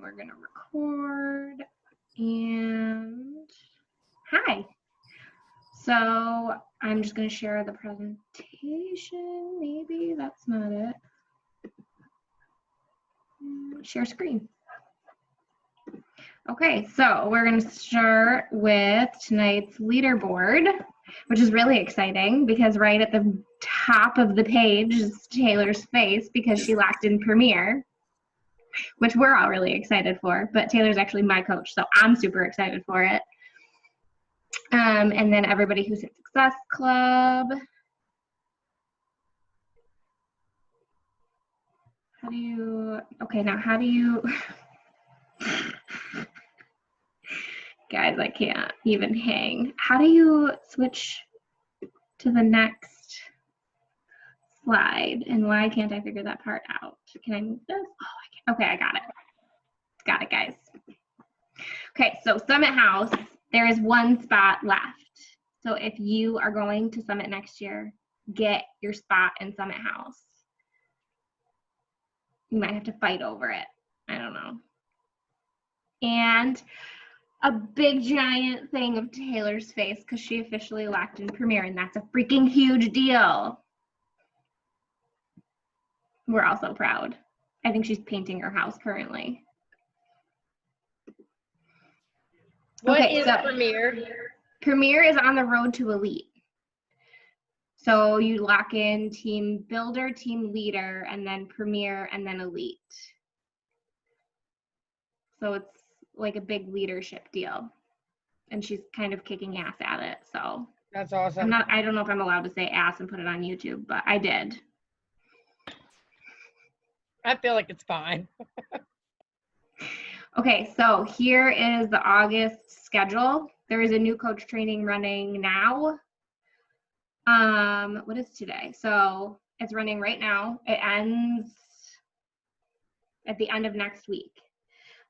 we're gonna record. And hi. So I'm just gonna share the presentation. Maybe that's not it. Share screen. Okay, so we're gonna start with tonight's leaderboard, which is really exciting because right at the top of the page is Taylor's face because she locked in Premier, which we're all really excited for, but Taylor's actually my coach, so I'm super excited for it. And then everybody who's in Success Club. How do you, okay, now how do you, guys, I can't even hang. How do you switch to the next slide? And why can't I figure that part out? Can I move this? Oh, I can. Okay, I got it. Got it, guys. Okay, so Summit House, there is one spot left. So if you are going to Summit next year, get your spot in Summit House. You might have to fight over it. I don't know. And a big giant thing of Taylor's face because she officially locked in Premier, and that's a freaking huge deal. We're all so proud. I think she's painting her house currently. What is Premier? Premier is on the road to Elite. So you lock in Team Builder, Team Leader, and then Premier, and then Elite. So it's like a big leadership deal. And she's kind of kicking ass at it, so. That's awesome. I don't know if I'm allowed to say ass and put it on YouTube, but I did. I feel like it's fine. Okay, so here is the August schedule. There is a new coach training running now. What is today? So it's running right now. It ends at the end of next week.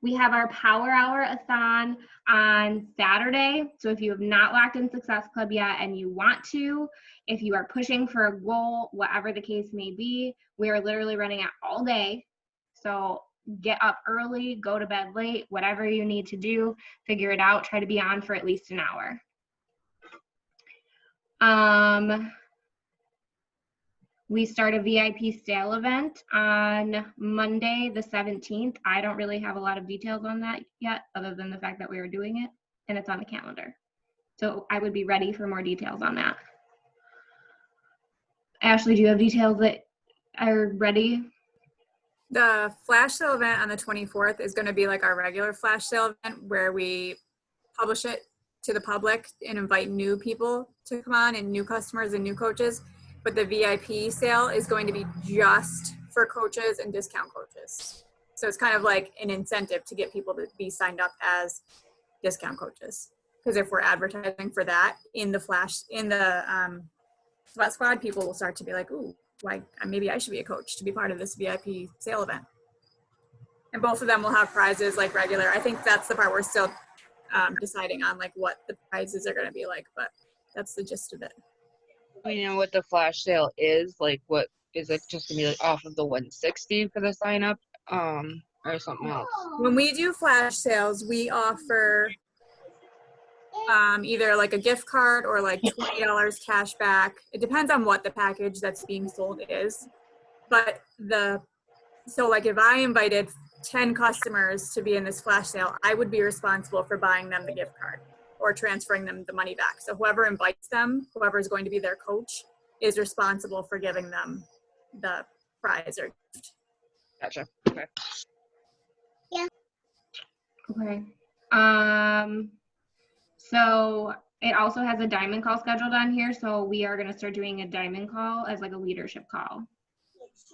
We have our Power Hour-a-thon on Saturday. So if you have not locked in Success Club yet and you want to, if you are pushing for a goal, whatever the case may be, we are literally running it all day. So get up early, go to bed late, whatever you need to do, figure it out, try to be on for at least an hour. We start a VIP sale event on Monday, the 17th. I don't really have a lot of details on that yet, other than the fact that we are doing it, and it's on the calendar. So I would be ready for more details on that. Ashley, do you have details that are ready? The flash sale event on the 24th is going to be like our regular flash sale event where we publish it to the public and invite new people to come on and new customers and new coaches. But the VIP sale is going to be just for coaches and discount coaches. So it's kind of like an incentive to get people to be signed up as discount coaches. Because if we're advertising for that in the flash, in the Sweat Squad, people will start to be like, ooh, why, maybe I should be a coach to be part of this VIP sale event. And both of them will have prizes like regular. I think that's the part we're still deciding on, like what the prizes are going to be like, but that's the gist of it. We know what the flash sale is, like what is it just gonna be like off of the 160 for the sign up, or something else? When we do flash sales, we offer either like a gift card or like $20 cash back. It depends on what the package that's being sold is. But so like if I invited 10 customers to be in this flash sale, I would be responsible for buying them the gift card or transferring them the money back. So whoever invites them, whoever is going to be their coach, is responsible for giving them the prize or gift. Gotcha. Okay. Yeah. Okay. So it also has a diamond call scheduled on here. So we are going to start doing a diamond call as like a leadership call.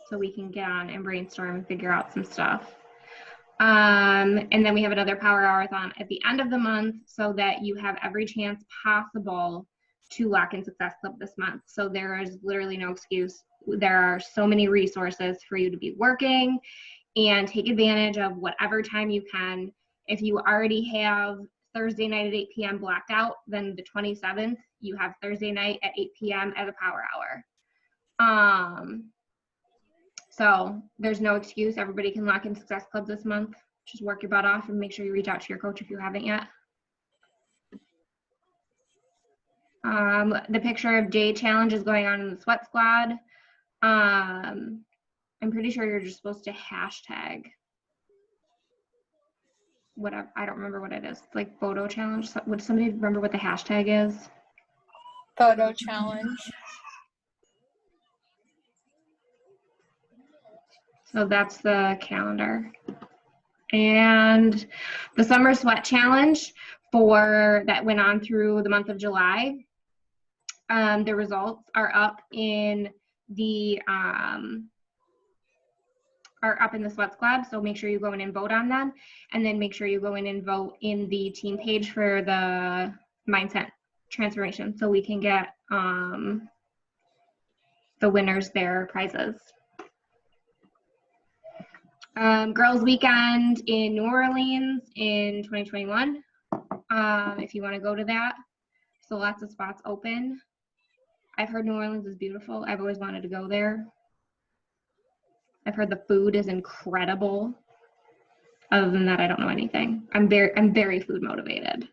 So we can get on and brainstorm and figure out some stuff. And then we have another Power Hour-a-thon at the end of the month so that you have every chance possible to lock in Success Club this month. So there is literally no excuse. There are so many resources for you to be working and take advantage of whatever time you can. If you already have Thursday night at 8 p.m. blocked out, then the 27th, you have Thursday night at 8 p.m. as a Power Hour. So there's no excuse. Everybody can lock in Success Club this month. just work your butt off and make sure you reach out to your coach if you haven't yet. The picture of day challenge is going on in the sweat squad. I'm pretty sure you're just supposed to hashtag whatever. I don't remember what it is. It's like photo challenge. Would somebody remember what the hashtag is? Photo challenge. So that's the calendar. And the summer sweat challenge that went on through the month of July. The results are up in the sweat squad, so make sure you go in and vote on them, and then make sure you go in and vote in the team page for the mindset transformation, so we can get the winners their prizes. Girls Weekend in New Orleans in 2021. If you want to go to that, so lots of spots open. I've heard New Orleans is beautiful. I've always wanted to go there. I've heard the food is incredible. Other than that, I don't know anything. I'm very food motivated.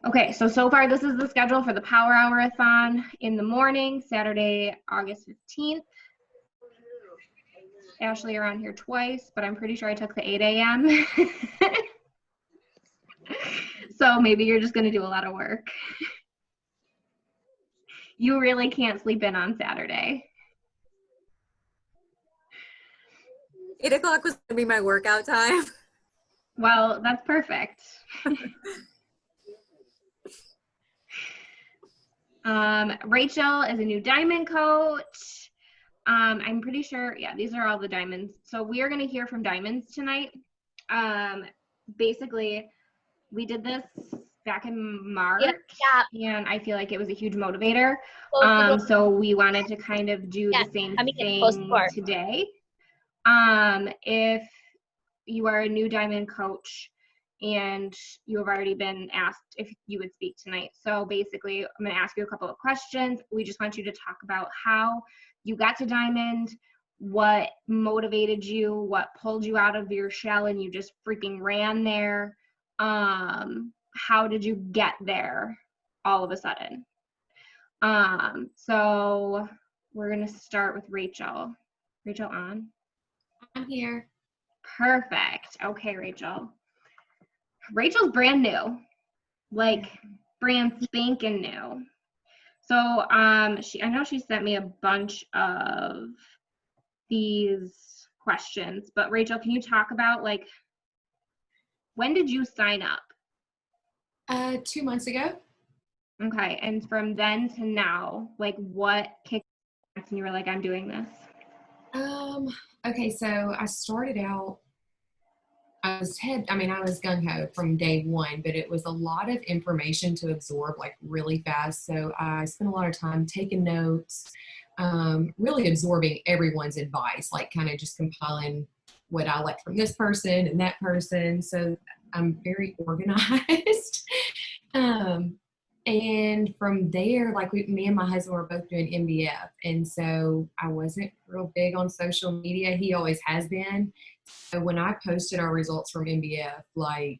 Okay, so far this is the schedule for the Power Hour-a-thon in the morning, Saturday, August 15th. Ashley, you're on here twice, but I'm pretty sure I took the 8 a.m. So maybe you're just gonna do a lot of work. You really can't sleep in on Saturday. 8 o'clock was gonna be my workout time. Well, that's perfect. Rachel is a new diamond coach. I'm pretty sure, yeah, these are all the diamonds. So we are gonna hear from diamonds tonight. Basically, we did this back in March, and I feel like it was a huge motivator. So we wanted to kind of do the same thing today. If you are a new diamond coach and you have already been asked if you would speak tonight. So basically, I'm going to ask you a couple of questions. We just want you to talk about how you got to diamond, what motivated you, what pulled you out of your shell and you just freaking ran there. How did you get there all of a sudden? So we're going to start with Rachel. Rachel on? I'm here. Perfect. Okay, Rachel. Rachel's brand new, like brand spanking new. So I know she sent me a bunch of these questions, but Rachel, can you talk about like, when did you sign up? 2 months ago. Okay, and from then to now, like what kicked and you were like, I'm doing this? Okay, so I started out, I was gung-ho from day one, but it was a lot of information to absorb like really fast. So I spent a lot of time taking notes, really absorbing everyone's advice, like kind of just compiling what I like from this person and that person. So I'm very organized. And from there, like me and my husband were both doing MBF. And so I wasn't real big on social media. He always has been. So when I posted our results from MBF, like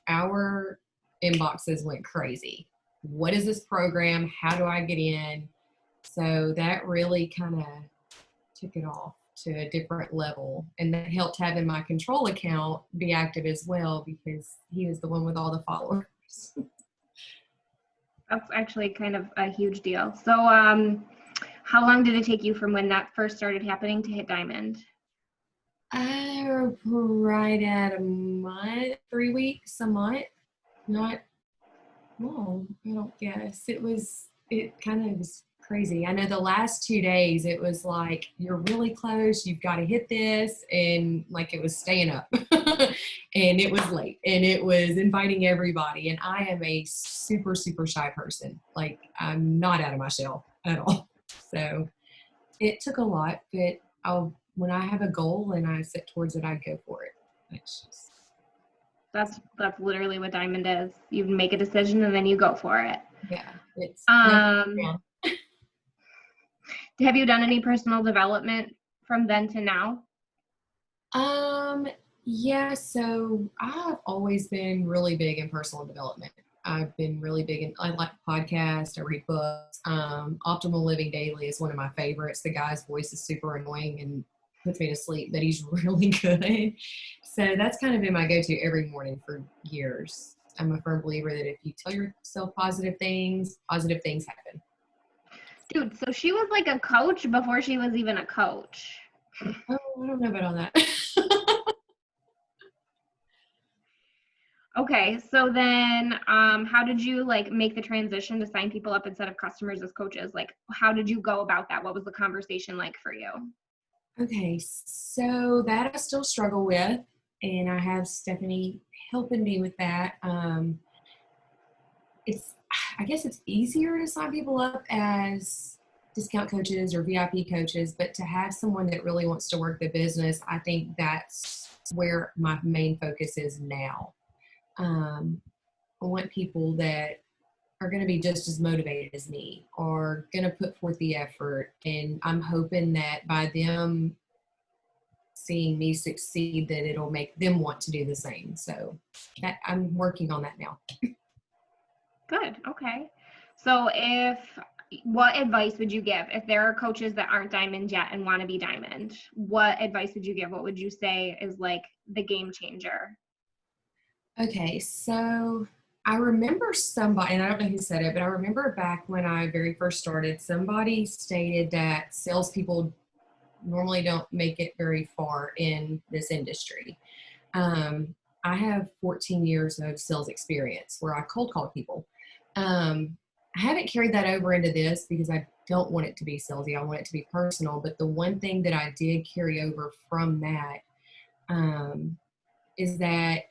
our inboxes went crazy. What is this program? How do I get in? So that really kind of took it off to a different level. And that helped having my control account be active as well, because he was the one with all the followers. That's actually kind of a huge deal. So how long did it take you from when that first started happening to hit diamond? Right at a month, 3 weeks, a month. Not long, I don't guess. It kind of was crazy. I know the last 2 days, it was like, you're really close, you've got to hit this, and like it was staying up. And it was late, and it was inviting everybody. And I am a super, super shy person. Like, I'm not out of my shell at all. So it took a lot, but when I have a goal and I set towards it, I go for it. It's just... That's literally what diamond is. You make a decision and then you go for it. Yeah. It's have you done any personal development from then to now? Yeah, so I've always been really big in personal development. I've been really big in, I like podcasts, I read books. Optimal Living Daily is one of my favorites. The guy's voice is super annoying and puts me to sleep, but he's really good. So that's kind of been my go-to every morning for years. I'm a firm believer that if you tell yourself positive things happen. Dude, so she was like a coach before she was even a coach. Oh, I don't know about all that. Okay, so then how did you like make the transition to sign people up instead of customers as coaches? Like, how did you go about that? What was the conversation like for you? Okay, so that I still struggle with, and I have Stephanie helping me with that. I guess it's easier to sign people up as discount coaches or VIP coaches, but to have someone that really wants to work the business, I think that's where my main focus is now. I want people that are going to be just as motivated as me, are going to put forth the effort, and I'm hoping that by them seeing me succeed, that it'll make them want to do the same. So that I'm working on that now. Good. Okay. So what advice would you give if there are coaches that aren't diamond yet and want to be diamond? What advice would you give? What would you say is like the game changer? Okay, so I remember somebody, and I don't know who said it, but I remember back when I very first started, somebody stated that salespeople normally don't make it very far in this industry. I have 14 years of sales experience where I cold call people. I haven't carried that over into this because I don't want it to be salesy. I want it to be personal. But the one thing that I did carry over from that is that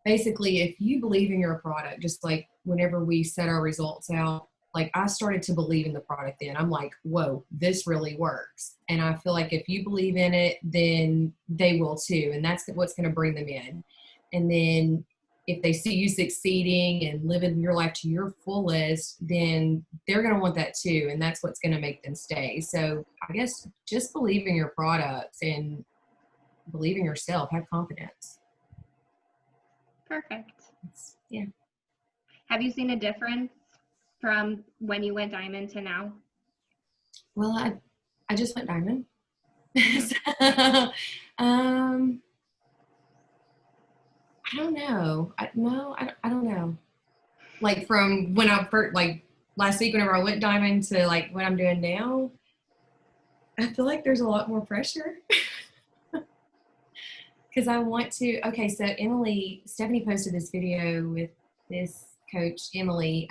basically, if you believe in your product, just like whenever we set our results out, like I started to believe in the product then. I'm like, whoa, this really works. And I feel like if you believe in it, then they will too. And that's what's going to bring them in. And then if they see you succeeding and living your life to your fullest, then they're going to want that too. And that's what's going to make them stay. So I guess just believe in your products and believe in yourself, have confidence. Perfect. Yeah. Have you seen a difference from when you went diamond to now? Well, I just went diamond. So, I don't know. I don't know. Like from when I first, like last week, whenever I went diamond to like what I'm doing now, I feel like there's a lot more pressure. Because I want to, okay, so Stephanie posted this video with this coach, Emily,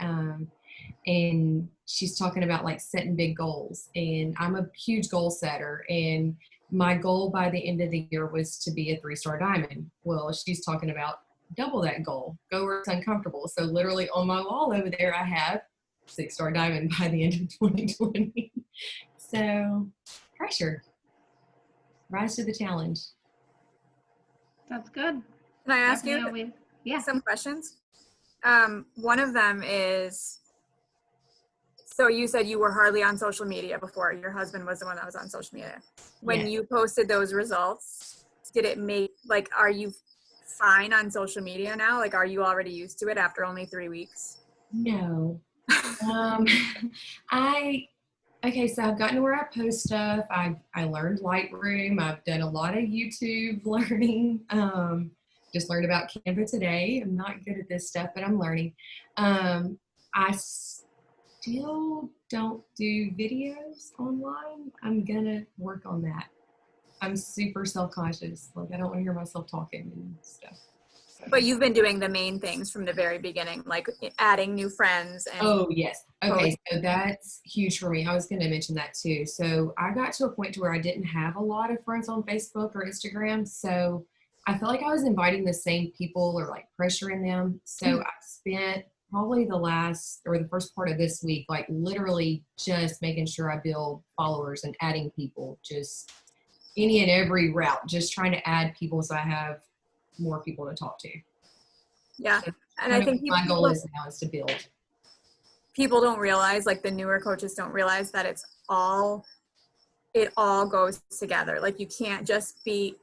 and she's talking about like setting big goals. And I'm a huge goal setter. And my goal by the end of the year was to be a 3-star diamond. Well, she's talking about double that goal, go where it's uncomfortable. So literally on my wall over there, I have 6-star diamond by the end of 2020. So pressure, rise to the challenge. That's good. Can I ask Definitely you some questions? One of them is, so you said you were hardly on social media before. Your husband was the one that was on social media. When Yeah. you posted those results, did it make, like, are you fine on social media now? Like, are you already used to it after only 3 weeks? No. Okay, so I've gotten to where I post stuff. I learned Lightroom. I've done a lot of YouTube learning. Just learned about Canva today. I'm not good at this stuff, but I'm learning. I still don't do videos online. I'm gonna work on that. I'm super self-conscious. Like I don't want to hear myself talking and stuff. But you've been doing the main things from the very beginning, like adding new friends. And Oh, yes. Okay, so that's huge for me. I was going to mention that too. So I got to a point to where I didn't have a lot of friends on Facebook or Instagram. So I felt like I was inviting the same people or like pressuring them. So I spent probably the first part of this week, like literally just making sure I build followers and adding people, just any and every route, just trying to add people so I have more people to talk to. Yeah. So And I think my goal is now is to build. People don't realize, like the newer coaches don't realize that it's all it all goes together. Like you can't just be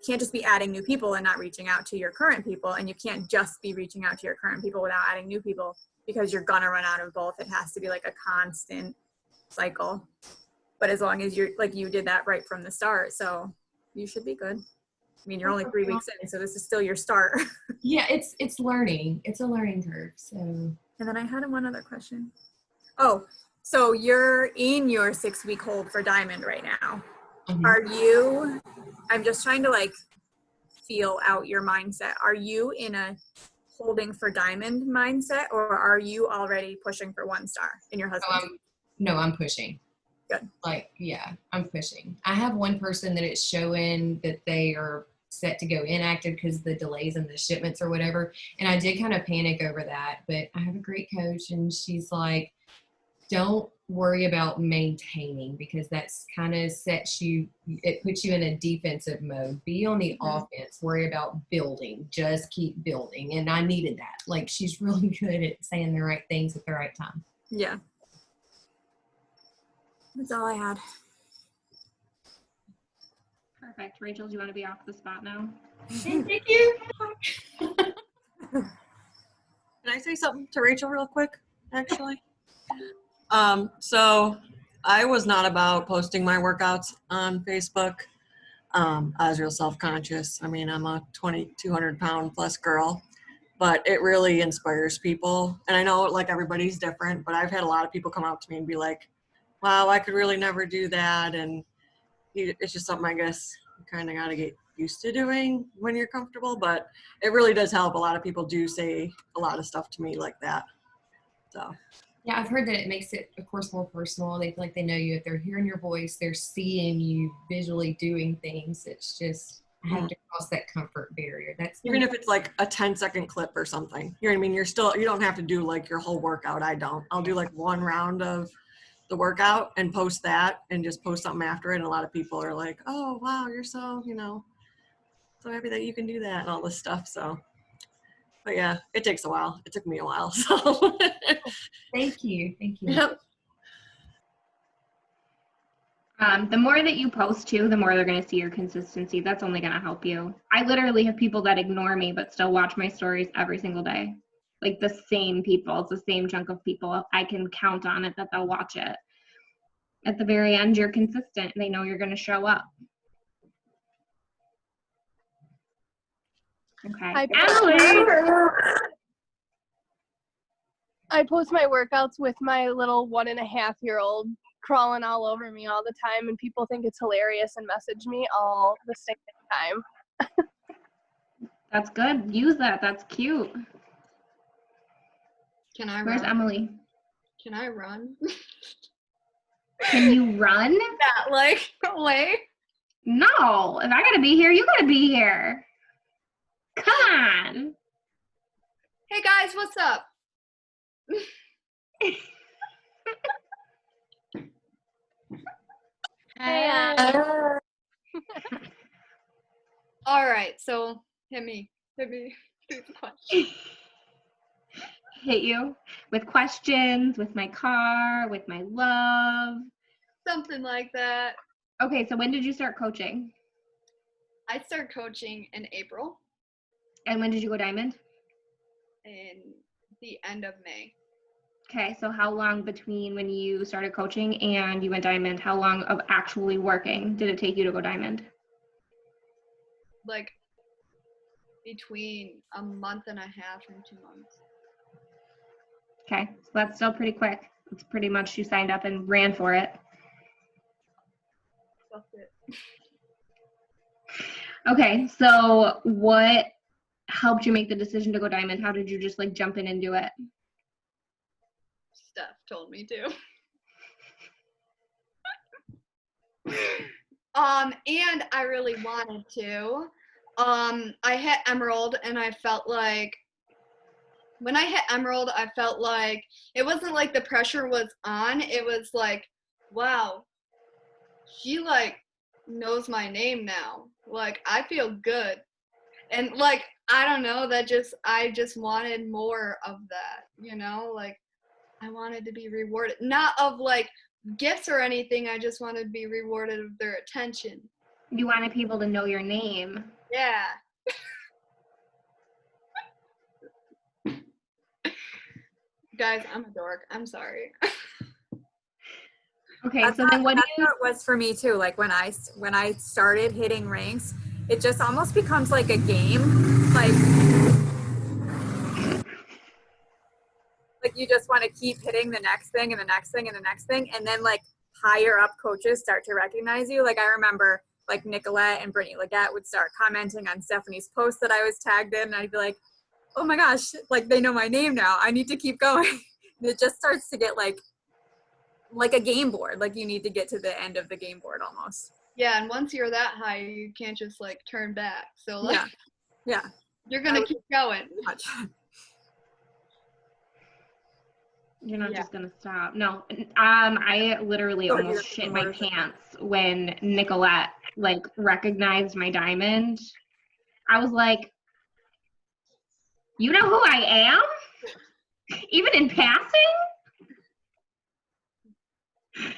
adding new people and not reaching out to your current people, and you can't just be reaching out to your current people without adding new people, because you're gonna run out of both. It has to be like a constant cycle. But as long as you're like, you did that right from the start, so you should be good. I mean, you're only 3 weeks in, so this is still your start. Yeah, it's learning. It's a learning curve. So. And then I had one other question. Oh, so you're in your 6-week hold for Diamond right now. Mhm. Are you, I'm just trying to like feel out your mindset. Are you in a holding for Diamond mindset, or are you already pushing for 1 star in your husband's? No, I'm pushing. Good. Like, yeah, I'm pushing. I have one person that it's showing that they are set to go inactive because the delays in the shipments or whatever. And I did kind of panic over that, but I have a great coach and she's like, don't worry about maintaining, because that's kind of it puts you in a defensive mode. Be on the offense, worry about building, just keep building. And I needed that. Like, she's really good at saying the right things at the right time. Yeah. That's all I had. Perfect. Rachel, do you want to be off the spot now? Thank you. Can I say something to Rachel real quick, actually? So I was not about posting my workouts on Facebook. I was real self-conscious. I mean, I'm a 200 pound plus girl, but it really inspires people. And I know like everybody's different, but I've had a lot of people come up to me and be like, wow, I could really never do that. And it's just something I guess you kind of got to get used to doing when you're comfortable, but it really does help. A lot of people do say a lot of stuff to me like that. So. Yeah, I've heard that it makes it, of course, more personal. They feel like they know you. If they're hearing your voice, they're seeing you visually doing things. It's just, I have to cross that comfort barrier. That's even if it's like a 10-second clip or something. You know what I mean? You don't have to do like your whole workout. I'll do like 1 round of the workout and post that and just post something after it. And a lot of people are like, oh, wow, you're so, so happy that you can do that and all this stuff. So, but yeah, it takes a while. It took me a while. So Thank you. Yep. The more that you post too, the more they're going to see your consistency. That's only going to help you. I literally have people that ignore me but still watch my stories every single day. Like the same people. It's the same chunk of people. I can count on it that they'll watch it. At the very end, you're consistent. They know you're going to show up. Okay. I post my workouts with my little 1.5-year-old crawling all over me all the time, and people think it's hilarious and message me all the stinking time. That's good. Use that. That's cute. Can I Where's run? Emily? Can I run? Can you run? That like way? No. If I gotta be here, you gotta be here. Come on. Hey guys, what's up? Hey, All right, so hit me. Do the question. Hit you with questions, with my car, with my love. Something like that. Okay, so when did you start coaching? I started coaching in April And when did you go Diamond? in the end of May. Okay, so how long between when you started coaching and you went Diamond, how long of actually working did it take you to go Diamond? Like between a month and a half and 2 months. Okay, so that's still pretty quick. It's pretty much you signed up and ran for it. That's it. Okay, so what helped you make the decision to go Diamond? How did you just like jump in and do it? Steph told me to. And I really wanted to. I hit Emerald and I felt like when I hit Emerald, I felt like it wasn't like the pressure was on. It was like, wow, she like knows my name now. Like I feel good. And like, I don't know, I just wanted more of that, like I wanted to be rewarded, not of like gifts or anything. I just want to be rewarded with their attention. You wanted people to know your name. Yeah. Guys, I'm a dork. I'm sorry. Okay, That's so then what do that's you, how it was for me too. Like when I started hitting ranks, it just almost becomes like a game. Like you just want to keep hitting the next thing and the next thing and the next thing, and then like higher up coaches start to recognize you. Like I remember like Nicolette and Brittany Leggett would start commenting on Stephanie's post that I was tagged in, and I'd be like, oh my gosh, like they know my name now. I need to keep going. And it just starts to get like a game board. Like you need to get to the end of the game board almost. Yeah, and once you're that high, you can't just like turn back. So like, Yeah. you're gonna keep going. Much. you're not Yeah. just gonna stop. No, I literally Oh, almost you're shit my worse. pants when Nicolette like recognized my diamond. I was like, you know who I am? Even in passing?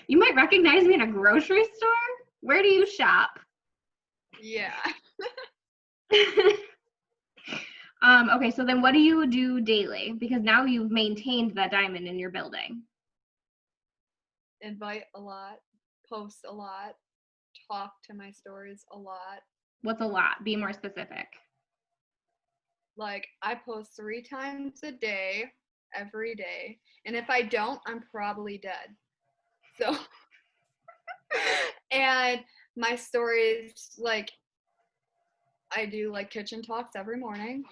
You might recognize me in a grocery store? Where do you shop? Yeah. Okay, so then what do you do daily? Because now you've maintained that diamond in your building. Invite a lot, post a lot, talk to my stories a lot. What's a lot? Be more specific. Like I post 3 times a day, every day. And if I don't, I'm probably dead. So, and my stories, like, I do like kitchen talks every morning.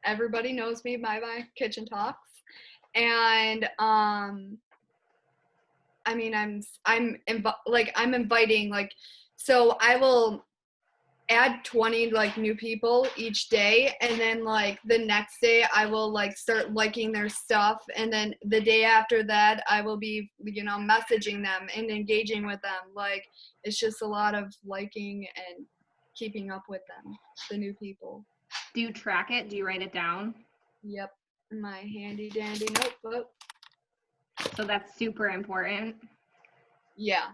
Everybody knows me by my kitchen talks. And, I mean, I'm inviting, like, so I will add 20 like new people each day, and then like the next day I will like start liking their stuff, and then the day after that I will be, you know, messaging them and engaging with them. Like it's just a lot of liking and keeping up with them, the new people. Do you track it? Do you write it down? Yep, in my handy dandy notebook. So that's super important. Yeah,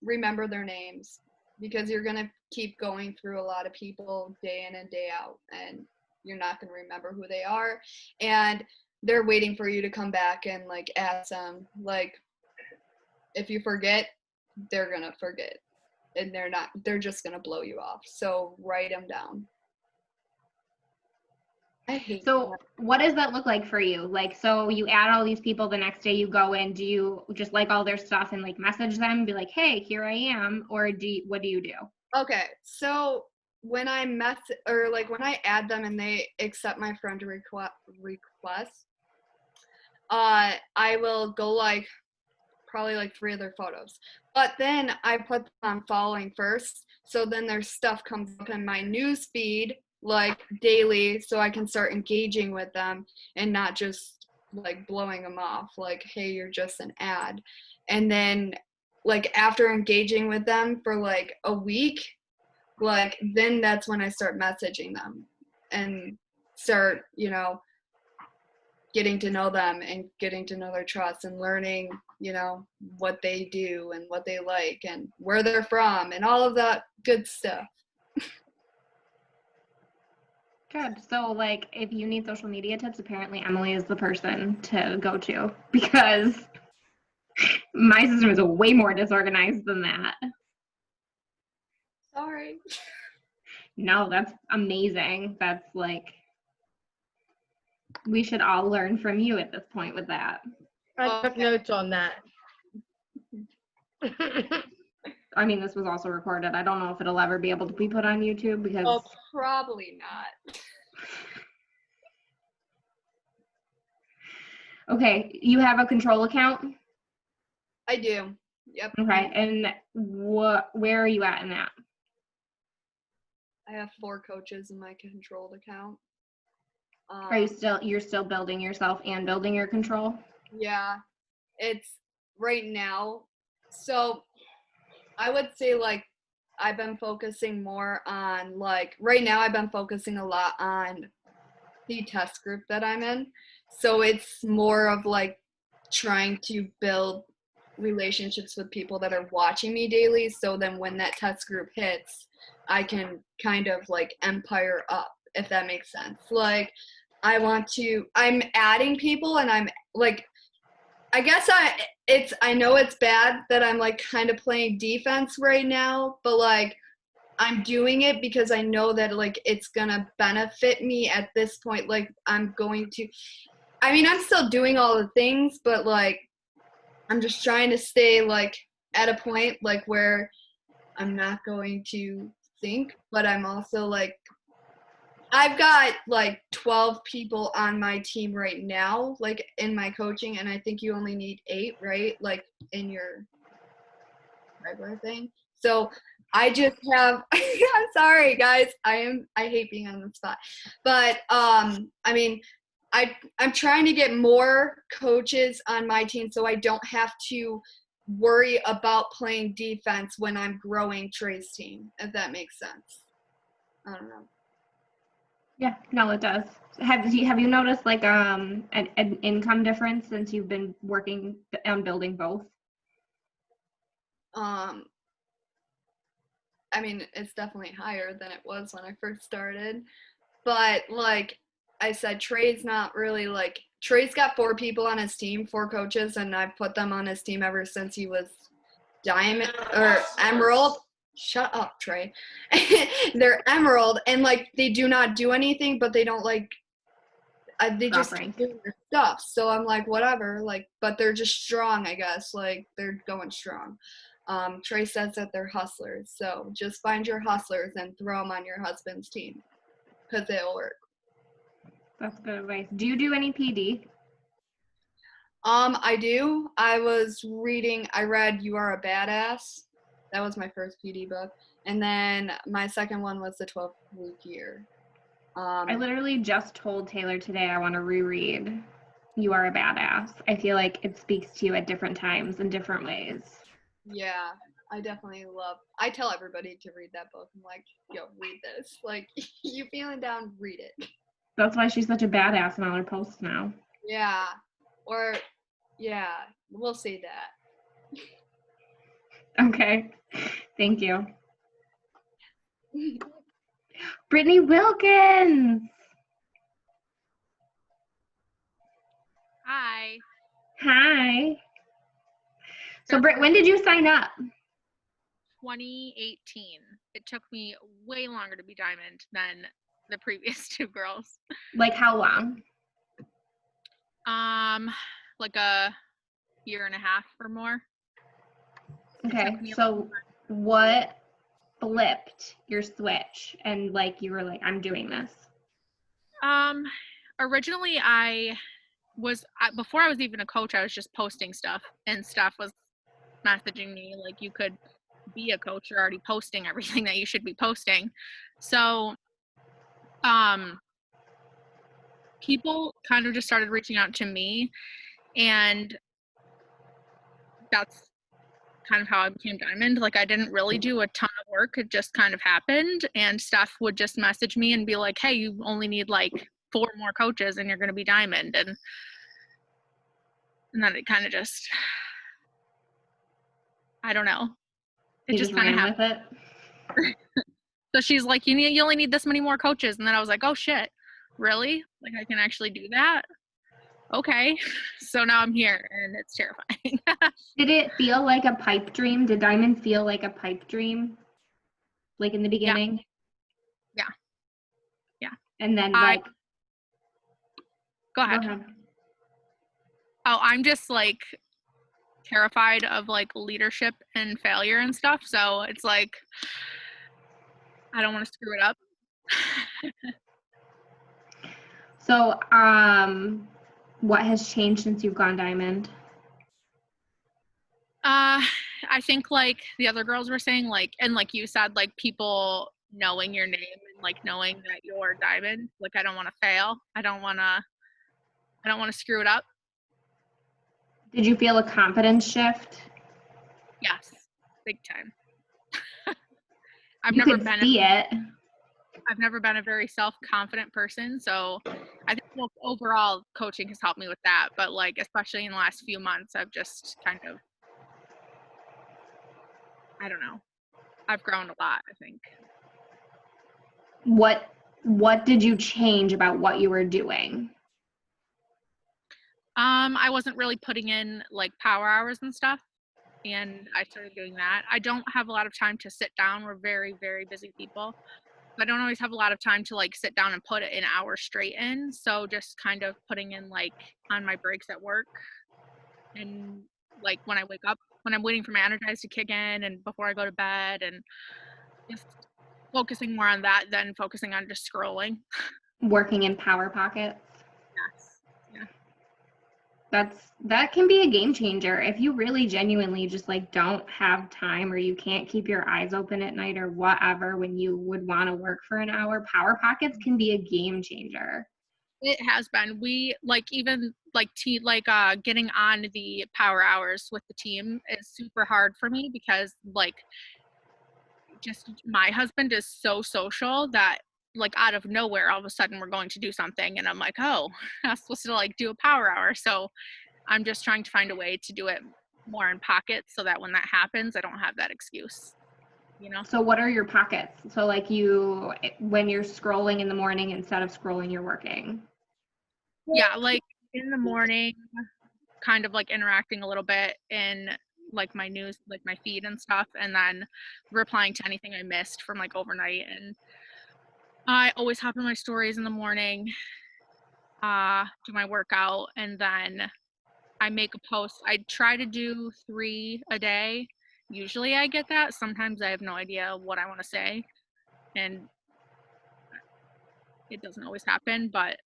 remember their names, because you're gonna keep going through a lot of people day in and day out, and you're not gonna remember who they are, and they're waiting for you to come back and like ask them. Like if you forget, they're gonna forget, and they're just gonna blow you off. So write them down. I hate So what does that look like for you? Like, so you add all these people, the next day you go in, do you just like all their stuff and like message them, be like, hey, here I am? Or what do you do? Okay, so when I when I add them and they accept my friend request, I will go like probably like 3 of their photos. But then I put them on following first, so then their stuff comes up in my news feed like daily, so I can start engaging with them and not just like blowing them off like, hey, you're just an ad. And then like after engaging with them for like a week, like then that's when I start messaging them and start, you know, getting to know them and getting to know their trust and learning, you know, what they do and what they like and where they're from and all of that good stuff. Good. So like if you need social media tips, apparently Emily is the person to go to, because my system is way more disorganized than that. Sorry. No, that's amazing. That's like, we should all learn from you at this point with that. I took notes on that. I mean, this was also recorded. I don't know if it'll ever be able to be put on YouTube because Oh, probably not. okay, you have a control account? I do. Yep. Okay, and where are you at in that? I have 4 coaches in my controlled account. Are you're still building yourself and building your control? Yeah, it's right now. So I would say like I've been focusing more on like right now I've been focusing a lot on the test group that I'm in. So it's more of like trying to build relationships with people that are watching me daily. So then when that test group hits, I can kind of like empire up, if that makes sense. Like I'm adding people and I'm like, I guess I know it's bad that I'm like kind of playing defense right now, but like I'm doing it because I know that like it's gonna benefit me at this point. Like I'm still doing all the things, but like I'm just trying to stay like at a point like where I'm not going to think, but I'm also like, I've got like 12 people on my team right now, like in my coaching, and I think you only need 8, right? Like in your regular thing. So I just have, I'm sorry guys, I hate being on the spot, but I'm trying to get more coaches on my team so I don't have to worry about playing defense when I'm growing Trey's team, if that makes sense. I don't know. Yeah, no, it does. Have you noticed like an income difference since you've been working on building both? It's definitely higher than it was when I first started, but like I said, Trey's not really like, Trey's got 4 people on his team, 4 coaches, and I've put them on his team ever since he was diamond or emerald. Shut up, Trey. They're emerald, and like they do not do anything, but they don't like, they just keep doing their stuff. So I'm like, whatever, like, but they're just strong, I guess. Like they're going strong. Trey says that they're hustlers, so just find your hustlers and throw them on your husband's team, because it'll work. That's good advice. Do you do any PD? I do. I read You Are a Badass. That was my first PD book. And then my second one was The 12-Week Year. I literally just told Taylor today I want to reread You Are a Badass. I feel like it speaks to you at different times in different ways. Yeah, I tell everybody to read that book. I'm like, yo, read this. Like, you feeling down, read it. That's why she's such a badass in all her posts now. Yeah. Yeah, we'll say that. Okay, thank you. Brittany Wilkins. Hi. Hi. So Britt, when did you sign up? 2018. It took me way longer to be diamond than the previous 2 girls. Like how long? Like a year and a half or more. Okay, so what flipped your switch and like you were like, I'm doing this? Originally before I was even a coach, I was just posting stuff, and stuff was messaging me like, you could be a coach, you're already posting everything that you should be posting. So people kind of just started reaching out to me, and that's kind of how I became diamond. Like I didn't really do a ton of work, it just kind of happened, and Steph would just message me and be like, hey, you only need like 4 more coaches and you're going to be diamond. And then it kind of just, I don't know, it just kind of happened. So she's like, you only need this many more coaches. And then I was like, oh shit, really? Like I can actually do that? Okay. So now I'm here and it's terrifying. Did it feel like a pipe dream? Did diamond feel like a pipe dream? Like in the beginning? Yeah. And then Go ahead. Oh, I'm just like terrified of like leadership and failure and stuff. So it's like, I don't want to screw it up. So, what has changed since you've gone diamond? I think like the other girls were saying, like, and like you said, like people knowing your name and like knowing that you're diamond. Like I don't want to fail. I don't want to screw it up. Did you feel a confidence shift? Yes, big time. I've never been a very self-confident person, so I think overall coaching has helped me with that. But like especially in the last few months, I've just kind of I don't know. I've grown a lot, I think. What did you change about what you were doing? I wasn't really putting in like power hours and stuff, and I started doing that. I don't have a lot of time to sit down. We're very, very busy people. I don't always have a lot of time to like sit down and put an hour straight in. So just kind of putting in like on my breaks at work and like when I wake up, when I'm waiting for my Energize to kick in and before I go to bed, and just focusing more on that than focusing on just scrolling. Working in power pockets? Yes. Yeah. That can be a game changer if you really genuinely just like don't have time or you can't keep your eyes open at night or whatever when you would want to work for an hour. Power pockets can be a game changer. It has been. We like even like getting on the power hours with the team is super hard for me because like just my husband is so social that like out of nowhere all of a sudden we're going to do something and I'm like, oh, I'm supposed to like do a power hour. So I'm just trying to find a way to do it more in pockets so that when that happens I don't have that excuse, you know. So what are your pockets? So like when you're scrolling in the morning instead of scrolling, you're working. Yeah, like in the morning, kind of like interacting a little bit in like my news, like my feed and stuff, and then replying to anything I missed from like overnight. And I always hop in my stories in the morning, do my workout, and then I make a post. I try to do 3 a day. Usually I get that. Sometimes I have no idea what I want to say, and it doesn't always happen, but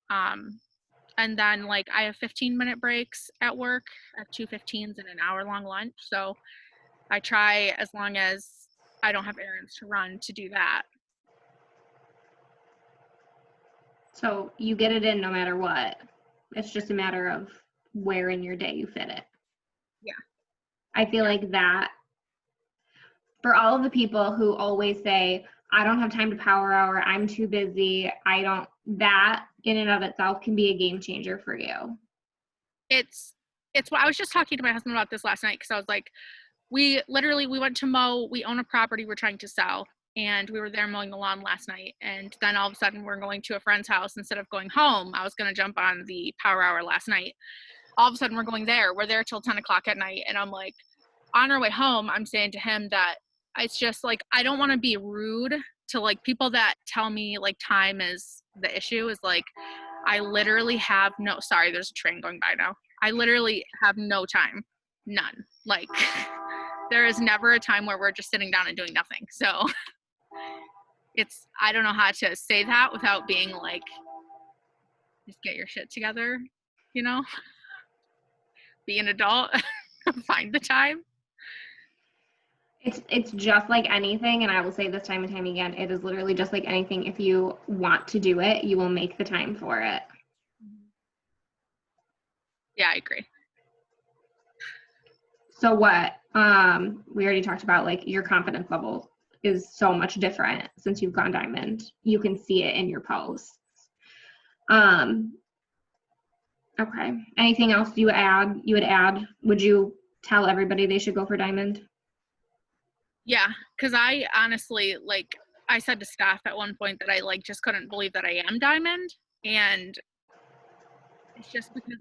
and then like I have 15-minute breaks at work. I have 2 15s and an hour-long lunch. So I try, as long as I don't have errands to run, to do that. So you get it in no matter what. It's just a matter of where in your day you fit it. Yeah. I feel like that for all of the people who always say, I don't have time to power hour, I'm too busy, that in and of itself can be a game changer for you. It's what I was just talking to my husband about this last night, because I was like, we went to mow, we own a property we're trying to sell, and we were there mowing the lawn last night, and then all of a sudden we're going to a friend's house instead of going home. I was going to jump on the power hour last night. All of a sudden we're going there. We're there till 10 o'clock at night, and I'm like, on our way home, I'm saying to him that it's just like, I don't want to be rude to like people that tell me like time is the issue. Is like, I literally have sorry, there's a train going by now. I literally have no time, none. Like there is never a time where we're just sitting down and doing nothing. So I don't know how to say that without being like, just get your shit together, you know, be an adult, find the time. It's just like anything, and I will say this time and time again, it is literally just like anything. If you want to do it, you will make the time for it. Yeah, I agree. So what, we already talked about like your confidence level is so much different since you've gone diamond. You can see it in your posts. Okay, anything else you would add? Would you tell everybody they should go for diamond? Yeah, because I honestly, like, I said to staff at one point that I like just couldn't believe that I am diamond, and it's just because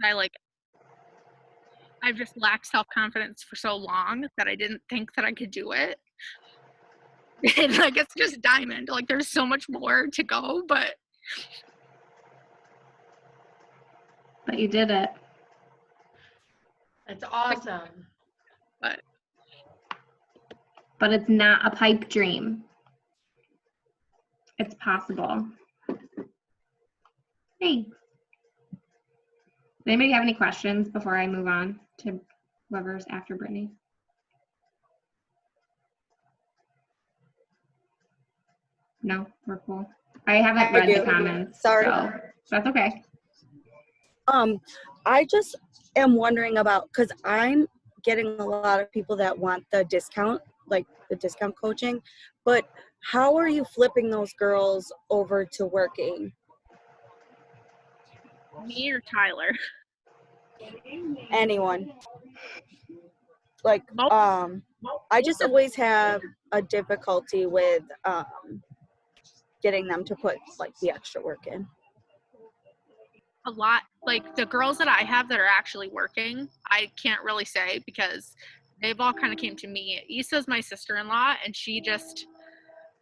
I've just lacked self-confidence for so long that I didn't think that I could do it. And like, it's just diamond. Like, there's so much more to go, but you did it. That's awesome. But it's not a pipe dream. It's possible. Thanks. Does anybody have any questions before I move on to whoever's after Brittany? No, we're cool. I haven't read the comments. Sorry. So that's okay. I just am wondering about, because I'm getting a lot of people that want the discount, like the discount coaching, but how are you flipping those girls over to working? Me or Tyler? Anyone. Like, I just always have a difficulty with getting them to put like the extra work in. A lot, like the girls that I have that are actually working, I can't really say because they've all kind of came to me. Issa's my sister-in-law, and she just,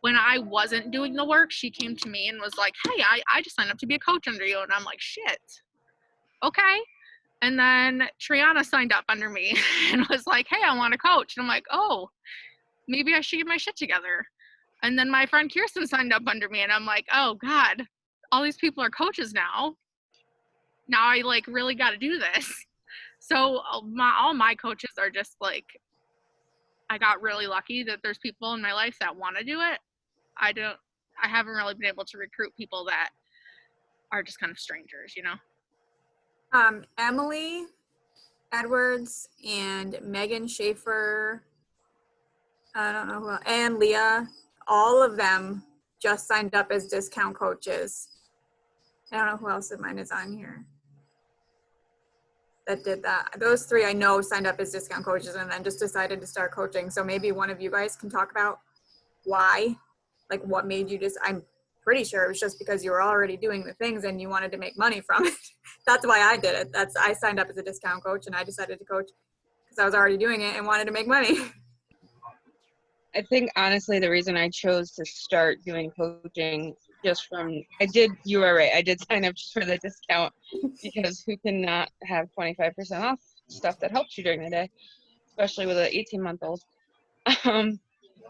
when I wasn't doing the work, she came to me and was like, hey, I just signed up to be a coach under you. And I'm like, shit, okay. And then Triana signed up under me and was like, hey, I want to coach. And I'm like, oh, maybe I should get my shit together. And then my friend Kirsten signed up under me, and I'm like, oh God, all these people are coaches now. Now I like really got to do this. So all my coaches are just like, I got really lucky that there's people in my life that want to do it. I haven't really been able to recruit people that are just kind of strangers, you know? Emily Edwards and Megan Schaefer, I don't know who else, and Leah, all of them just signed up as discount coaches. I don't know who else of mine is on here that did that. Those three I know signed up as discount coaches and then just decided to start coaching. So maybe one of you guys can talk about why, like what made you just, I'm pretty sure it was just because you were already doing the things and you wanted to make money from it. That's why I did it. I signed up as a discount coach and I decided to coach because I was already doing it and wanted to make money. I think honestly the reason I chose to start doing coaching you were right, I did sign up just for the discount because who cannot have 25% off stuff that helps you during the day, especially with an 18-month-old.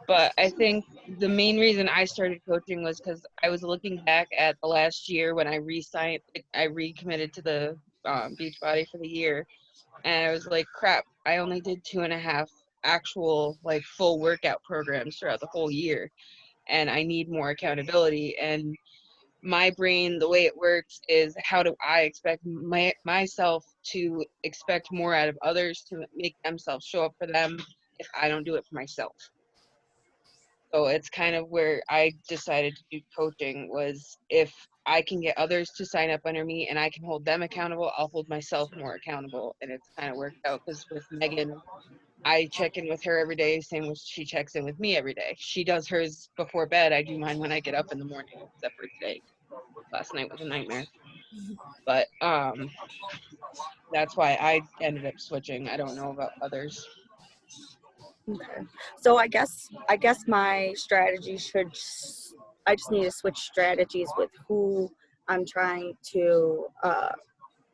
But I think the main reason I started coaching was because I was looking back at the last year when I recommitted to the Beachbody for the year, and I was like, crap, I only did 2.5 actual like full workout programs throughout the whole year, and I need more accountability. And my brain, the way it works is, how do I expect myself to expect more out of others to make themselves show up for them if I don't do it for myself? So it's kind of where I decided to do coaching, was if I can get others to sign up under me and I can hold them accountable, I'll hold myself more accountable. And it's kind of worked out because with Megan, I check in with her every day, same as she checks in with me every day. She does hers before bed. I do mine when I get up in the morning, except for today. Last night was a nightmare. But that's why I ended up switching. I don't know about others. Okay. So I guess my strategy I just need to switch strategies with who I'm trying to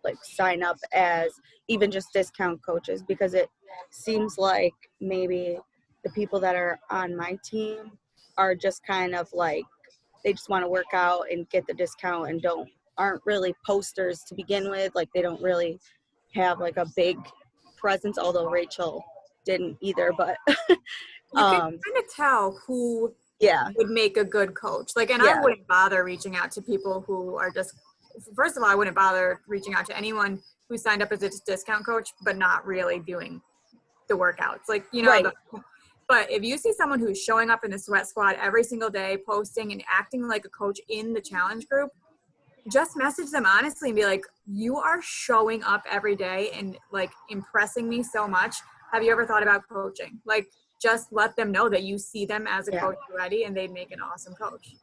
like sign up as even just discount coaches, because it seems like maybe the people that are on my team are just kind of like, they just want to work out and get the discount and aren't really posters to begin with. Like they don't really have like a big presence, although Rachel didn't either, but you can kind of tell who would make a good coach. Like, and I wouldn't bother reaching out to people who are just, first of all, I wouldn't bother reaching out to anyone who signed up as a discount coach, but not really doing the workouts. Like, you know, right. But if you see someone who's showing up in the Sweat Squad every single day, posting and acting like a coach in the challenge group, just message them honestly and be like, you are showing up every day and like impressing me so much. Have you ever thought about coaching? Like, just let them know that you see them as a coach already and they'd make an awesome coach.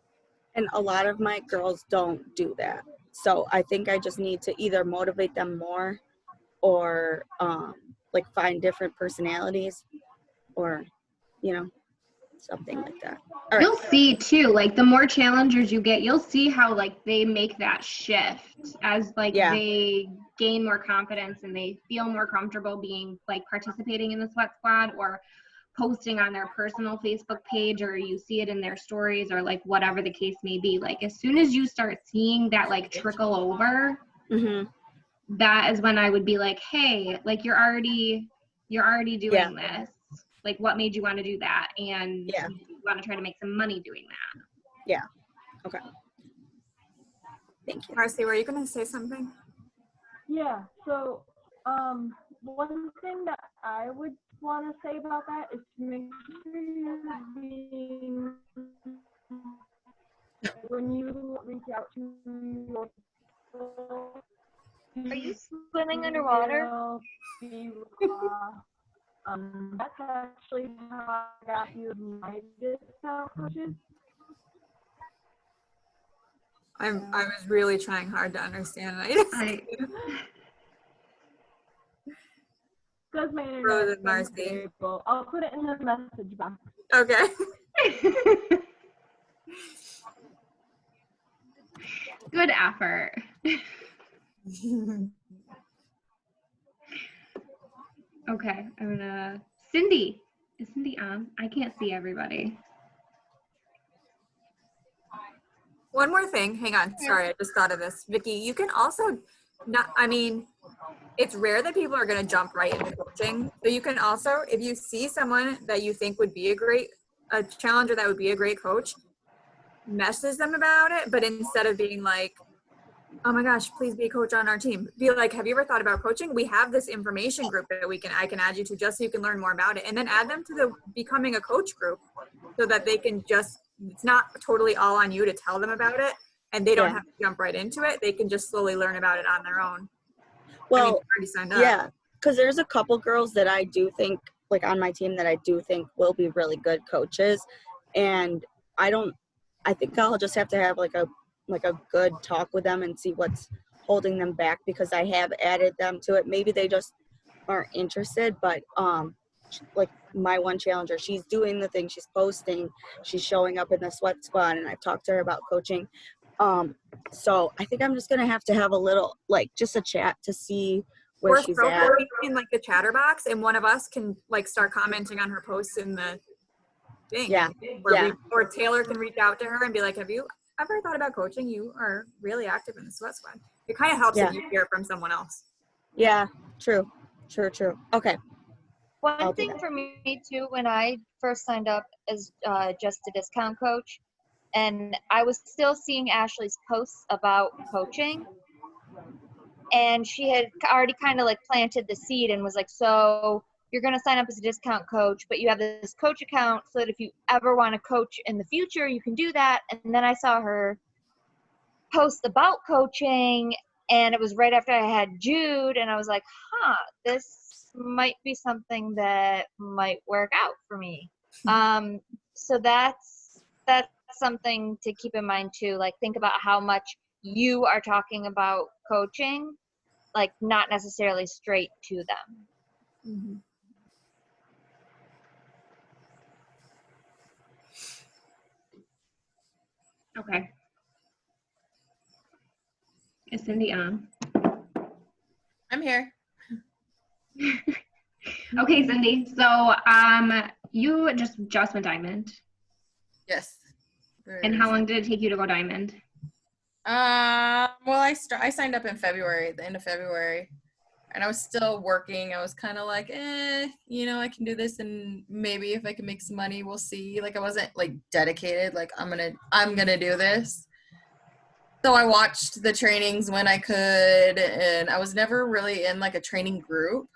And a lot of my girls don't do that. So I think I just need to either motivate them more or like find different personalities or, you know, something like that. All right. You'll see too, like the more challengers you get, you'll see how like they make that shift as like they gain more confidence and they feel more comfortable being like participating in the Sweat Squad or posting on their personal Facebook page, or you see it in their stories or like whatever the case may be. Like as soon as you start seeing that like trickle over, that is when I would be like, hey, like you're already doing this. Like what made you want to do that? And you want to try to make some money doing that. Yeah. Okay. Thank you. Marcy, were you going to say something? Yeah. So one thing that I would want to say about that is to make sure you're being, when you reach out to your people, are you swimming underwater? That's actually how I got a few of my discount coaches. I was really trying hard to understand. I Because my Rose internet and Marcy. I'll put it in the message box. Okay. Good effort. Okay, I'm gonna, Cindy. Is Cindy on? I can't see everybody. One more thing, hang on, sorry, I just thought of this. Vicky, you can also not, I mean, it's rare that people are gonna jump right into coaching. So you can also, if you see someone that you think would be a challenger that would be a great coach, message them about it, but instead of being like, oh my gosh, please be a coach on our team, be like, have you ever thought about coaching? We have this information group that I can add you to just so you can learn more about it. And then add them to the becoming a coach group so that they can just, it's not totally all on you to tell them about it and they don't have to jump right into it. They can just slowly learn about it on their own. Well, I mean, already signed up. yeah, because there's a couple girls that I do think, like on my team, that I do think will be really good coaches. And I think I'll just have to have like a good talk with them and see what's holding them back, because I have added them to it. Maybe they just aren't interested, but like my one challenger, she's doing the thing, she's posting, she's showing up in the sweat squad, and I've talked to her about coaching. So I think I'm just gonna have to have a little, like, just a chat to see where Or she's throw at. her in like the chatter box and one of us can like start commenting on her posts in the thing. Yeah, Or Taylor can reach out to her and be like, have you ever thought about coaching? You are really active in the sweat squad. It kind of helps if you hear it from someone else. Yeah, true. Okay. One thing for me too, when I first signed up as just a discount coach, and I was still seeing Ashley's posts about coaching, and she had already kind of like planted the seed and was like, so you're going to sign up as a discount coach, but you have this coach account so that if you ever want to coach in the future, you can do that. And then I saw her post about coaching, and it was right after I had Jude, and I was like, this might be something that might work out for me. So that's something to keep in mind too. Like, think about how much you are talking about coaching, like not necessarily straight to them. Mm-hmm. Okay. Is Cindy on? I'm here. Okay, Cindy. So you just went diamond. Yes. And how long did it take you to go diamond? Well, I signed up in February, the end of February, and I was still working. I was kind of like, I can do this, and maybe if I can make some money, we'll see. Like, I wasn't like dedicated, like I'm gonna do this. So I watched the trainings when I could, and I was never really in like a training group.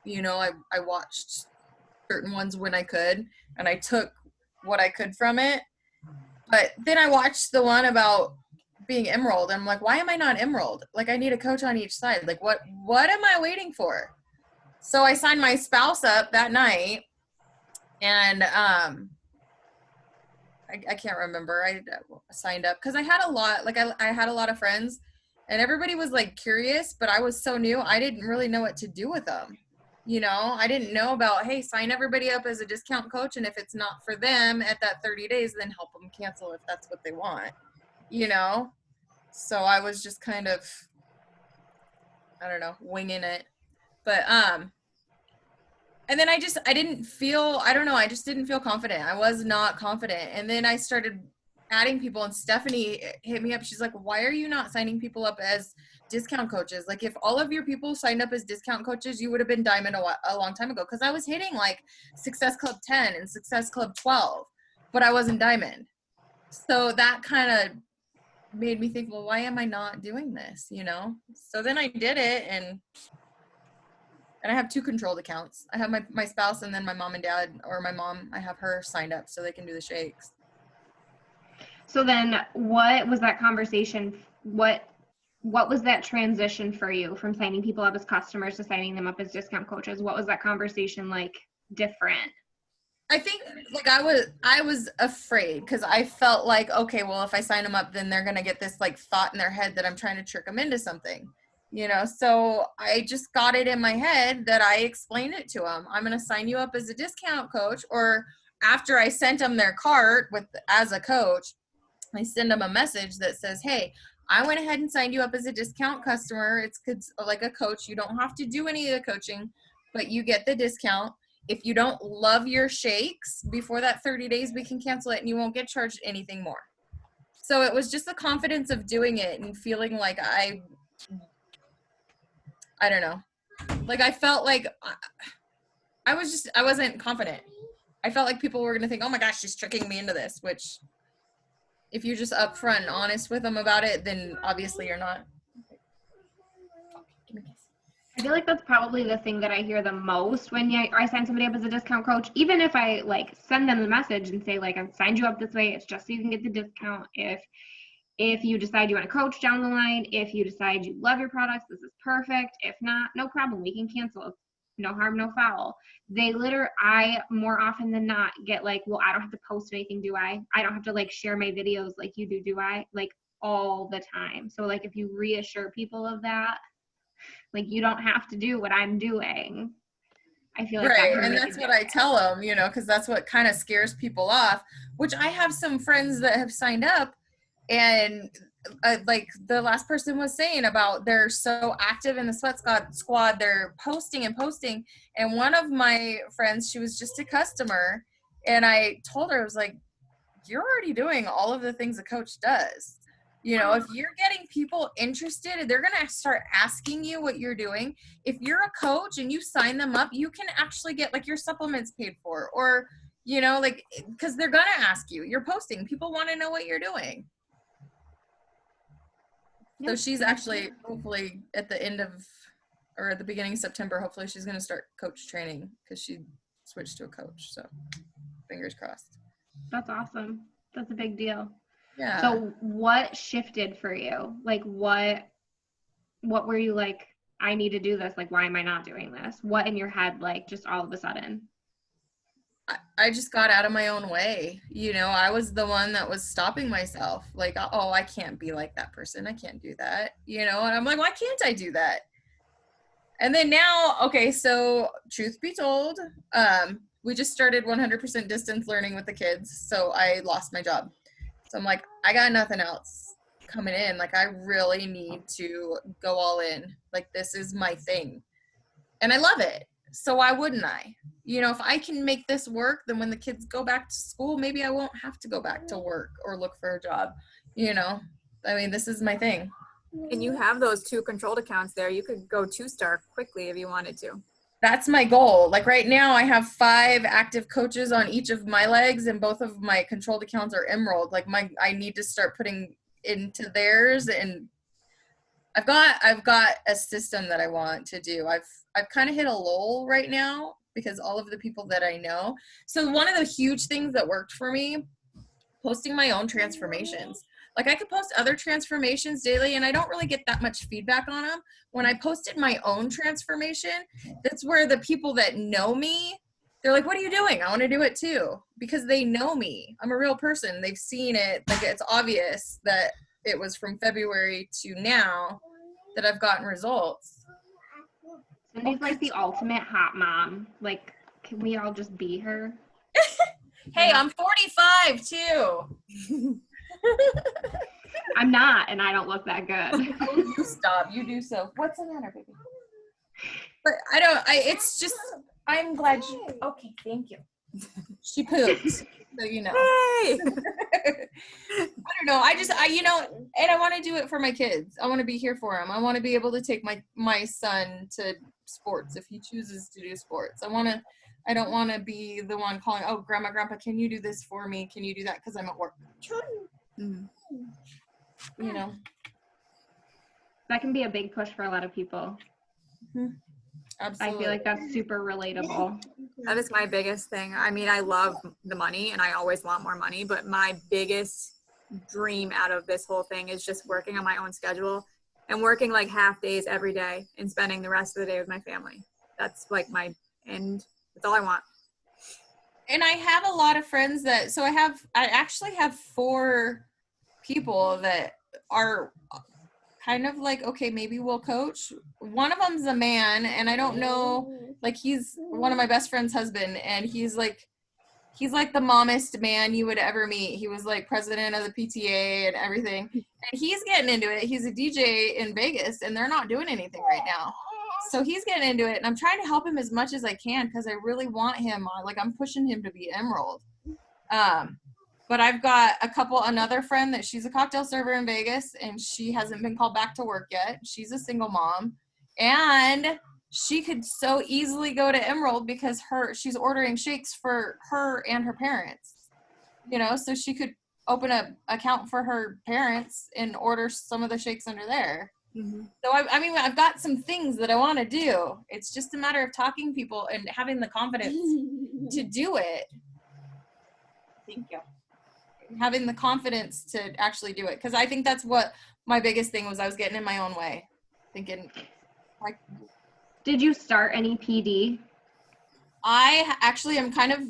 I watched certain ones when I could, and I took what I could from it. But then I watched the one about being emerald, and I'm like, why am I not emerald? Like, I need a coach on each side. Like, what am I waiting for? So I signed my spouse up that night, and I can't remember. I signed up because I had a lot, like I had a lot of friends, and everybody was like curious, but I was so new, I didn't really know what to do with them. I didn't know about, hey, sign everybody up as a discount coach, and if it's not for them at that 30 days, then help them cancel if that's what they want, So I was just kind of, I don't know, winging it. But, and then I just didn't feel confident. I was not confident. And then I started adding people, and Stephanie hit me up. She's like, why are you not signing people up as discount coaches? Like, if all of your people signed up as discount coaches, you would have been diamond a long time ago. Because I was hitting like Success Club 10 and Success Club 12, but I wasn't diamond. So that kind of made me think, well, why am I not doing this? So then I did it, and I have 2 controlled accounts. I have my spouse, and then my mom and dad, or my mom, I have her signed up so they can do the shakes. So then what was that conversation? What was that transition for you from signing people up as customers to signing them up as discount coaches? What was that conversation like different? I think like I was afraid because I felt like, okay, well, if I sign them up, then they're gonna get this like thought in their head that I'm trying to trick them into something, you know. So I just got it in my head that I explained it to them. I'm gonna sign you up as a discount coach, or after I sent them their cart with as a coach, I send them a message that says, hey, I went ahead and signed you up as a discount customer. It's like a coach. You don't have to do any of the coaching, but you get the discount. If you don't love your shakes before that 30 days, we can cancel it and you won't get charged anything more. So it was just the confidence of doing it and feeling like I don't know. Like I felt like I wasn't confident. I felt like people were going to think, oh my gosh, she's tricking me into this, which if you're just upfront and honest with them about it, then obviously you're not. I feel like that's probably the thing that I hear the most when I sign somebody up as a discount coach. Even if I like send them the message and say like, I've signed you up this way, it's just so you can get the discount. If you decide you want to coach down the line, if you decide you love your products, this is perfect. If not, no problem, we can cancel. No harm, no foul. I more often than not get like, well, I don't have to post anything, do I? I don't have to like share my videos like you do I? Like all the time. So like if you reassure people of that, like you don't have to do what I'm doing. I feel like right, and that's what I tell them, you know, because that's what kind of scares people off. Which I have some friends that have signed up, and like the last person was saying about they're so active in the sweat squad, they're posting, and one of my friends, she was just a customer, and I told her, I was like, you're already doing all of the things a coach does. You know, if you're getting people interested, they're going to start asking you what you're doing. If you're a coach and you sign them up, you can actually get like your supplements paid for, or, you know, like, because they're going to ask you, you're posting, people want to know what you're doing. So she's actually, hopefully at the end of, or at the beginning of September, hopefully she's going to start coach training because she switched to a coach. So fingers crossed. That's awesome. That's a big deal. Yeah. So what shifted for you? Like what were you like, I need to do this? Like, why am I not doing this? What in your head, like just all of a sudden? I just got out of my own way. You know, I was the one that was stopping myself. Like, oh, I can't be like that person. I can't do that. You know, and I'm like, why can't I do that? And then now, okay, so truth be told, we just started 100% distance learning with the kids. So I lost my job. So I'm like, I got nothing else coming in. Like, I really need to go all in. Like, this is my thing. And I love it. So why wouldn't I? You know, if I can make this work, then when the kids go back to school, maybe I won't have to go back to work or look for a job. You know, I mean, this is my thing. And you have those 2 controlled accounts there. You could go 2-star quickly if you wanted to. That's my goal. Like right now I have 5 active coaches on each of my legs, and both of my controlled accounts are Emerald. Like I need to start putting into theirs, and I've got a system that I want to do. I've kind of hit a lull right now because all of the people that I know. So one of the huge things that worked for me, posting my own transformations. Like I could post other transformations daily and I don't really get that much feedback on them. When I posted my own transformation, that's where the people that know me, they're like, what are you doing? I want to do it too. Because they know me. I'm a real person. They've seen it. Like it's obvious that it was from February to now that I've gotten results. Cindy's like the ultimate hot mom. Like, can we all just be her? Hey, I'm 45 too. I'm not, and I don't look that good. Oh, you stop. You do so. What's the matter, baby? But it's just, I'm glad you, okay, thank you. She pooped, so you know. Hey! I don't know. You know, and I want to do it for my kids. I want to be here for them. I want to be able to take my son to sports if he chooses to do sports. I don't want to be the one calling, oh, grandma, grandpa, can you do this for me? Can you do that? Because I'm at work. You know. That can be a big push for a lot of people. Absolutely. I feel like that's super relatable. That is my biggest thing. I mean, I love the money and I always want more money, but my biggest dream out of this whole thing is just working on my own schedule and working like half days every day and spending the rest of the day with my family. That's like my end. That's all I want. And I have a lot of friends that, so I actually have 4 people that are kind of like, okay, maybe we'll coach. One of them's a man, and I don't know, like, he's one of my best friend's husband, and he's like the mommest man you would ever meet. He was like president of the PTA and everything, and he's getting into it. He's a DJ in Vegas, and they're not doing anything right now. So he's getting into it, and I'm trying to help him as much as I can because I really want him on. Like, I'm pushing him to be Emerald. But I've got another friend that she's a cocktail server in Vegas, and she hasn't been called back to work yet. She's a single mom, and she could so easily go to Emerald because she's ordering shakes for her and her parents. You know, so she could open an account for her parents and order some of the shakes under there. Mm-hmm. So I mean, I've got some things that I want to do. It's just a matter of talking to people and having the confidence to do it. Thank you. Having the confidence to actually do it, because I think that's what my biggest thing was. I was getting in my own way, thinking like. Did you start any PD? I actually am kind of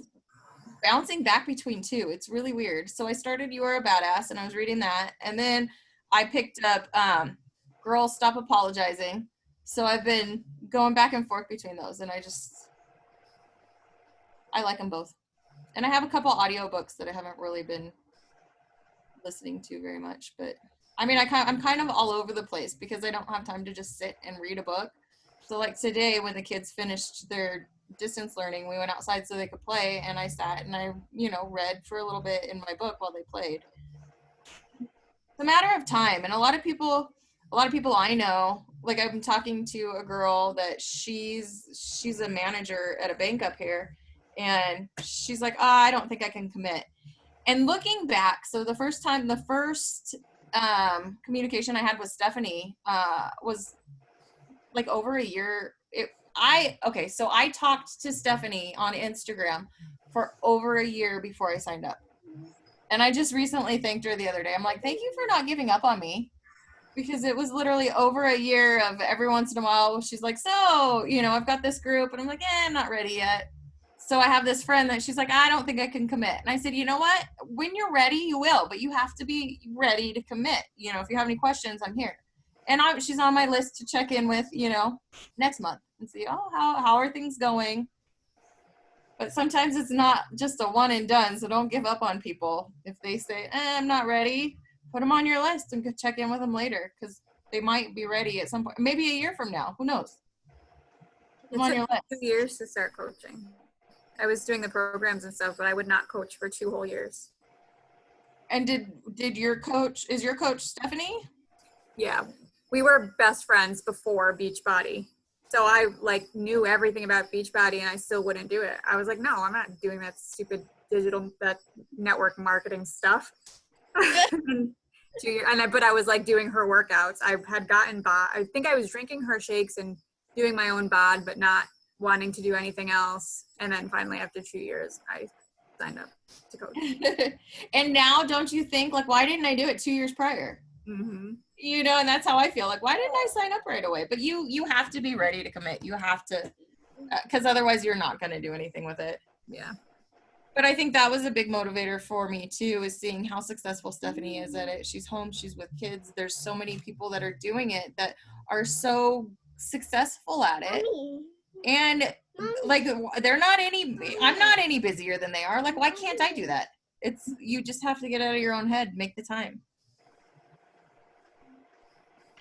bouncing back between 2. It's really weird. So I started You Are a Badass, and I was reading that, and then I picked up Girls Stop Apologizing. So I've been going back and forth between those, and I like them both. And I have a couple audiobooks that I haven't really been listening to very much, but I mean, I'm kind of all over the place because I don't have time to just sit and read a book. So like today, when the kids finished their distance learning, we went outside so they could play, and I sat and I, read for a little bit in my book while they played. It's a matter of time. And a lot of people I know, like I'm talking to a girl that she's a manager at a bank up here, and she's like, I don't think I can commit. And looking back, so the first communication I had with Stephanie was like over a year. So I talked to Stephanie on Instagram for over a year before I signed up. And I just recently thanked her the other day. I'm like, thank you for not giving up on me. Because it was literally over a year of every once in a while, she's like, so, I've got this group. And I'm like, I'm not ready yet. So I have this friend that she's like, I don't think I can commit. And I said, you know what? When you're ready, you will. But you have to be ready to commit. If you have any questions, I'm here. And she's on my list to check in with, next month and see, how are things going? But sometimes it's not just a one and done. So don't give up on people. If they say, I'm not ready, put them on your list and check in with them later, because they might be ready at some point, maybe a year from now. Who knows? It took 2 years to start coaching. I was doing the programs and stuff, but I would not coach for 2 whole years. And is your coach Stephanie? Yeah, we were best friends before Beachbody. So I knew everything about Beachbody, and I still wouldn't do it. I was like, no, I'm not doing that stupid that network marketing stuff. But I was doing her workouts. I had gotten bod. I think I was drinking her shakes and doing my own bod, but not wanting to do anything else. And then finally, after 2 years, I signed up to coach. And now, don't you think, why didn't I do it 2 years prior? Mm-hmm. And that's how I feel. Why didn't I sign up right away? But you have to be ready to commit. You have to, because otherwise you're not going to do anything with it. Yeah. But I think that was a big motivator for me too, is seeing how successful Stephanie is at it. She's home, she's with kids. There's so many people that are doing it that are so successful at it. And I'm not any busier than they are. Why can't I do that? You just have to get out of your own head, make the time.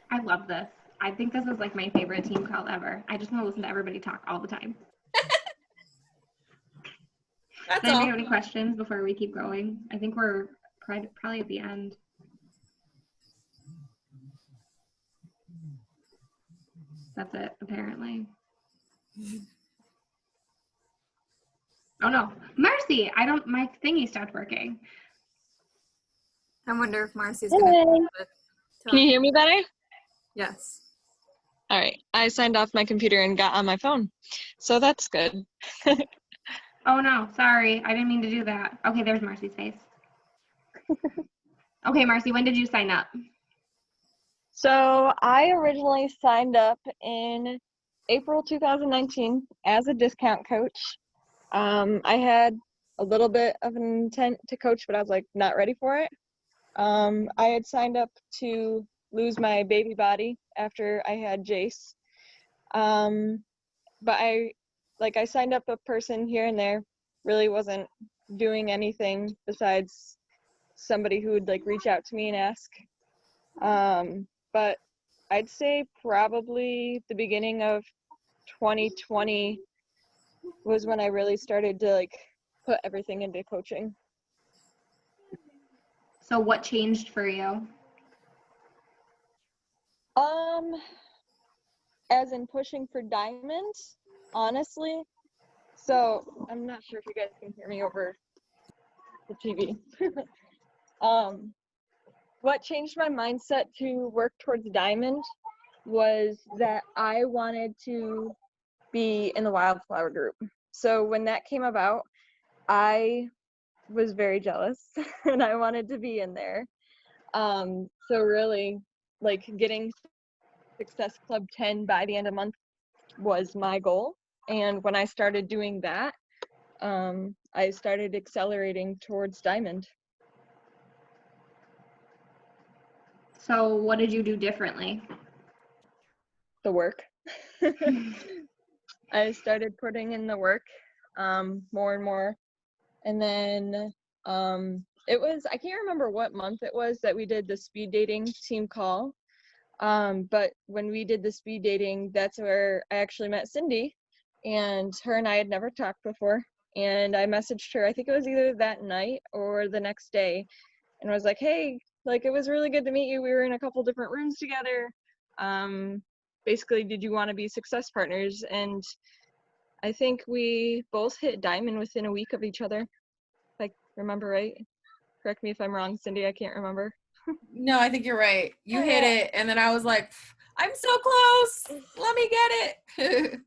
I love this. I think this is my favorite team call ever. I just want to listen to everybody talk all the time. That's Does anybody all. have any questions before we keep going? I think we're probably at the end. That's it, apparently. Oh no, Marcy! My thingy stopped working. I wonder if Marcy's gonna. Can you hear me better? Yes. All right. I signed off my computer and got on my phone, so that's good. Oh no, sorry. I didn't mean to do that. Okay, there's Marcy's face. Okay, Marcy, when did you sign up? So I originally signed up in April 2019 as a discount coach. I had a little bit of an intent to coach, but I was like not ready for it. I had signed up to lose my baby body after I had Jace. But I signed up a person here and there, really wasn't doing anything besides somebody who would like reach out to me and ask. But I'd say probably the beginning of 2020 was when I really started to like put everything into coaching. So what changed for you? As in pushing for diamonds, honestly. So I'm not sure if you guys can hear me over the TV. What changed my mindset to work towards diamond was that I wanted to be in the wildflower group. So when that came about, I was very jealous and I wanted to be in there. So really, like getting Success Club 10 by the end of the month was my goal. And when I started doing that, I started accelerating towards diamond. So what did you do differently? The work. I started putting in the work more and more. And then it was, I can't remember what month it was that we did the speed dating team call. But when we did the speed dating, that's where I actually met Cindy, and her and I had never talked before. And I messaged her, I think it was either that night or the next day, and I was like, hey, like, it was really good to meet you. We were in a couple different rooms together. Basically, did you want to be success partners? And I think we both hit diamond within a week of each other, if I remember right. Correct me if I'm wrong, Cindy, I can't remember. No, I think you're right. You hit it, and then I was like, I'm so close. Let me get it.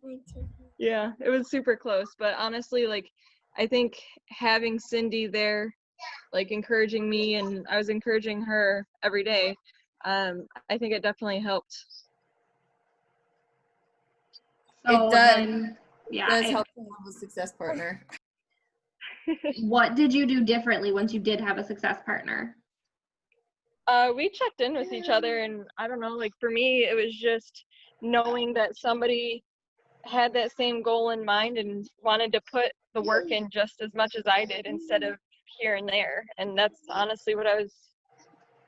Yeah, it was super close. But honestly, like, I think having Cindy there, like, encouraging me, and I was encouraging her every day, I think it definitely helped. So it does. then, It does help to have a success partner. What did you do differently once you did have a success partner? We checked in with each other, and I don't know, like, for me, it was just knowing that somebody had that same goal in mind and wanted to put the work in just as much as I did instead of here and there. And that's honestly what I was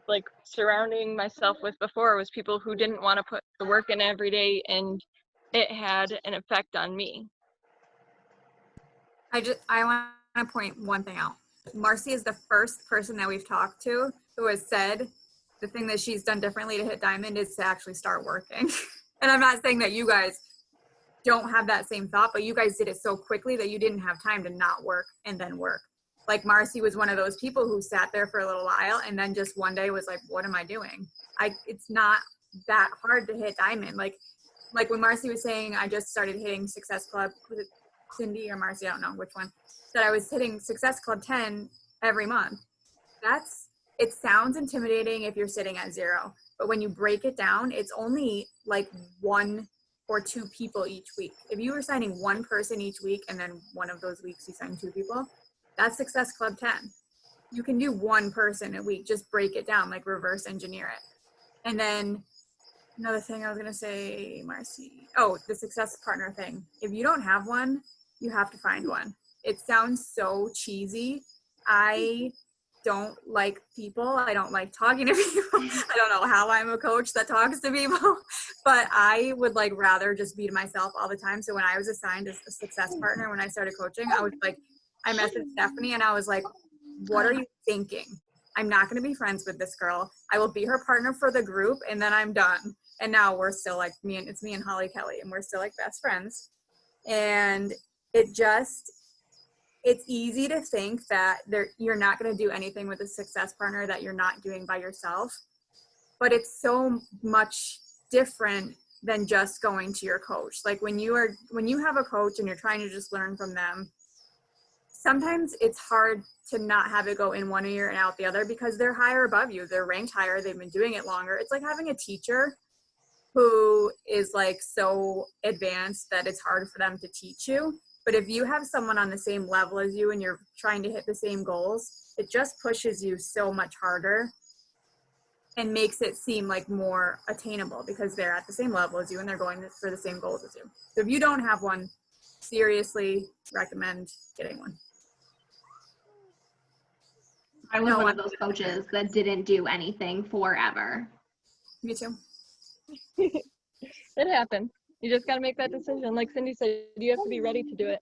like surrounding myself with before, was people who didn't want to put the work in every day, and it had an effect on me. I want to point one thing out. Marcy is the first person that we've talked to who has said the thing that she's done differently to hit diamond is to actually start working. And I'm not saying that you guys don't have that same thought, but you guys did it so quickly that you didn't have time to not work and then work. Like, Marcy was one of those people who sat there for a little while and then just one day was like, what am I doing? It's not that hard to hit diamond. Like when Marcy was saying, I just started hitting Success Club, was it Cindy or Marcy? I don't know which one. That I was hitting Success Club 10 every month. It sounds intimidating if you're sitting at 0, but when you break it down, it's only like 1 or 2 people each week. If you were signing 1 person each week and then one of those weeks you sign 2 people, that's Success Club 10. You can do 1 person a week, just break it down, like reverse engineer it. And then another thing I was gonna say, Marcy, the success partner thing. If you don't have one, you have to find one. It sounds so cheesy. I don't like people. I don't like talking to people. I don't know how I'm a coach that talks to people, but I would like rather just be to myself all the time. So when I was assigned as a success partner, when I started coaching, I was like, I messaged Stephanie and I was like, what are you thinking? I'm not going to be friends with this girl. I will be her partner for the group and then I'm done. And now we're still like it's me and Holly Kelly, and we're still like best friends. And it's easy to think that you're not going to do anything with a success partner that you're not doing by yourself. But it's so much different than just going to your coach. Like when you have a coach and you're trying to just learn from them, sometimes it's hard to not have it go in one ear and out the other because they're higher above you. They're ranked higher. They've been doing it longer. It's like having a teacher who is like so advanced that it's hard for them to teach you. But if you have someone on the same level as you and you're trying to hit the same goals, it just pushes you so much harder and makes it seem like more attainable because they're at the same level as you and they're going for the same goals as you. So if you don't have one, seriously recommend getting one. I was one of those coaches that didn't do anything forever. Me too. It happens. You just got to make that decision. Like Cindy said, you have to be ready to do it.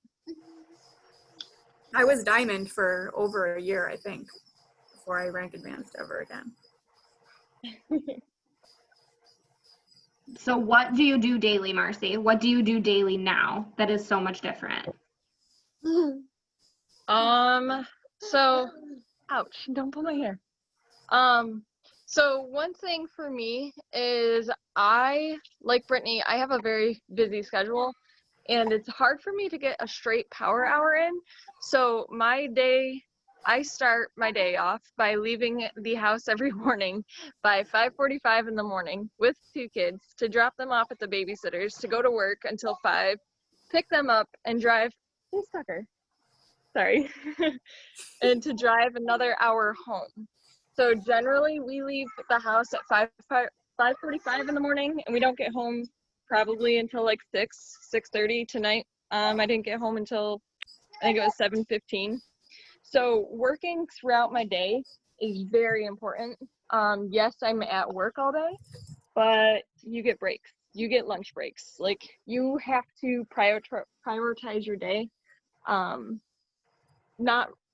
I was diamond for over a year, I think, before I rank advanced ever again. So what do you do daily, Marcy? What do you do daily now that is so much different? So, ouch, don't pull my hair. So one thing for me is like Brittany, I have a very busy schedule and it's hard for me to get a straight power hour in. So I start my day off by leaving the house every morning by 5:45 in the morning with 2 kids to drop them off at the babysitters, to go to work until 5, pick them up and drive, hey Tucker, sorry, and to drive another hour home. So generally we leave the house at 5:45 in the morning and we don't get home probably until like 6:30 tonight. I didn't get home until I think it was 7:15. So working throughout my day is very important. Yes, I'm at work all day, but you get breaks. You get lunch breaks. Like you have to prioritize your day.